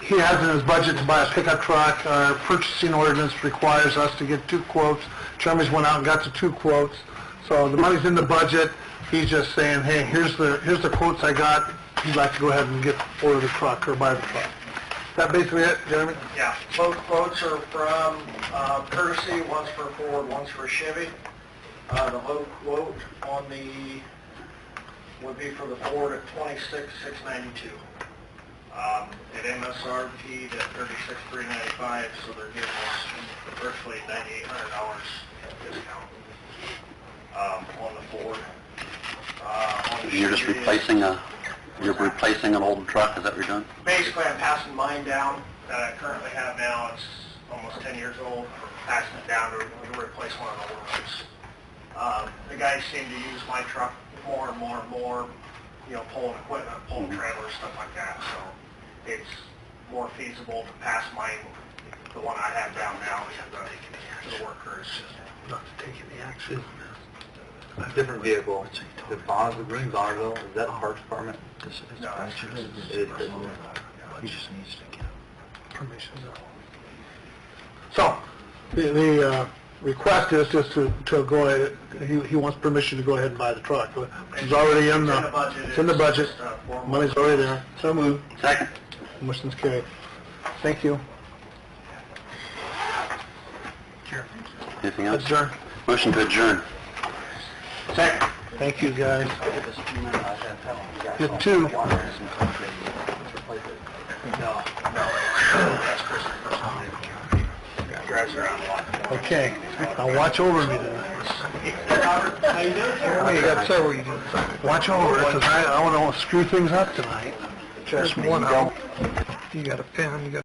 S1: He has in his budget to buy a pickup truck. Our purchasing ordinance requires us to get 2 quotes. Jeremy's went out and got the 2 quotes. So the money's in the budget. He's just saying, hey, here's the quotes I got. He'd like to go ahead and order the truck or buy the truck. Is that basically it, Jeremy?
S10: Yeah, both quotes are from Courtesy, one's for Ford, one's for Chevy. The low quote on the, would be for the Ford at $26,692. At MSRP at $36,395, so they're giving us virtually $9,800 discount on the Ford. On the
S2: You're just
S10: Chevy,
S2: replacing an old truck, is that what you're doing?
S10: basically, I'm passing mine down that I currently have now. It's almost 10 years old. I'm passing it down to replace one of the older ones. The guys seem to use my truck more and more and more, you know, pulling equipment, pulling trailers, stuff like that. So it's more feasible to pass mine, the one I have down now, to the workers.
S1: Not taking the action.
S8: Different vehicle. The Bonneville, is that the Parks Department?
S3: No,
S1: He just needs to get permission. So, the request is just to go ahead, he wants permission to go ahead and buy the truck. It's already in the, it's in the budget, money's already there. So moved.
S2: Second.
S1: Motion's carried. Thank you.
S2: Anything else?
S1: Adjourn.
S2: Motion to adjourn.
S1: Second. Thank you, guys. Get two. Okay, now watch over me tonight.
S7: Well, you got several you do.
S1: Watch over it, because I want to screw things up tonight.
S7: Just one out. You got a pen, you got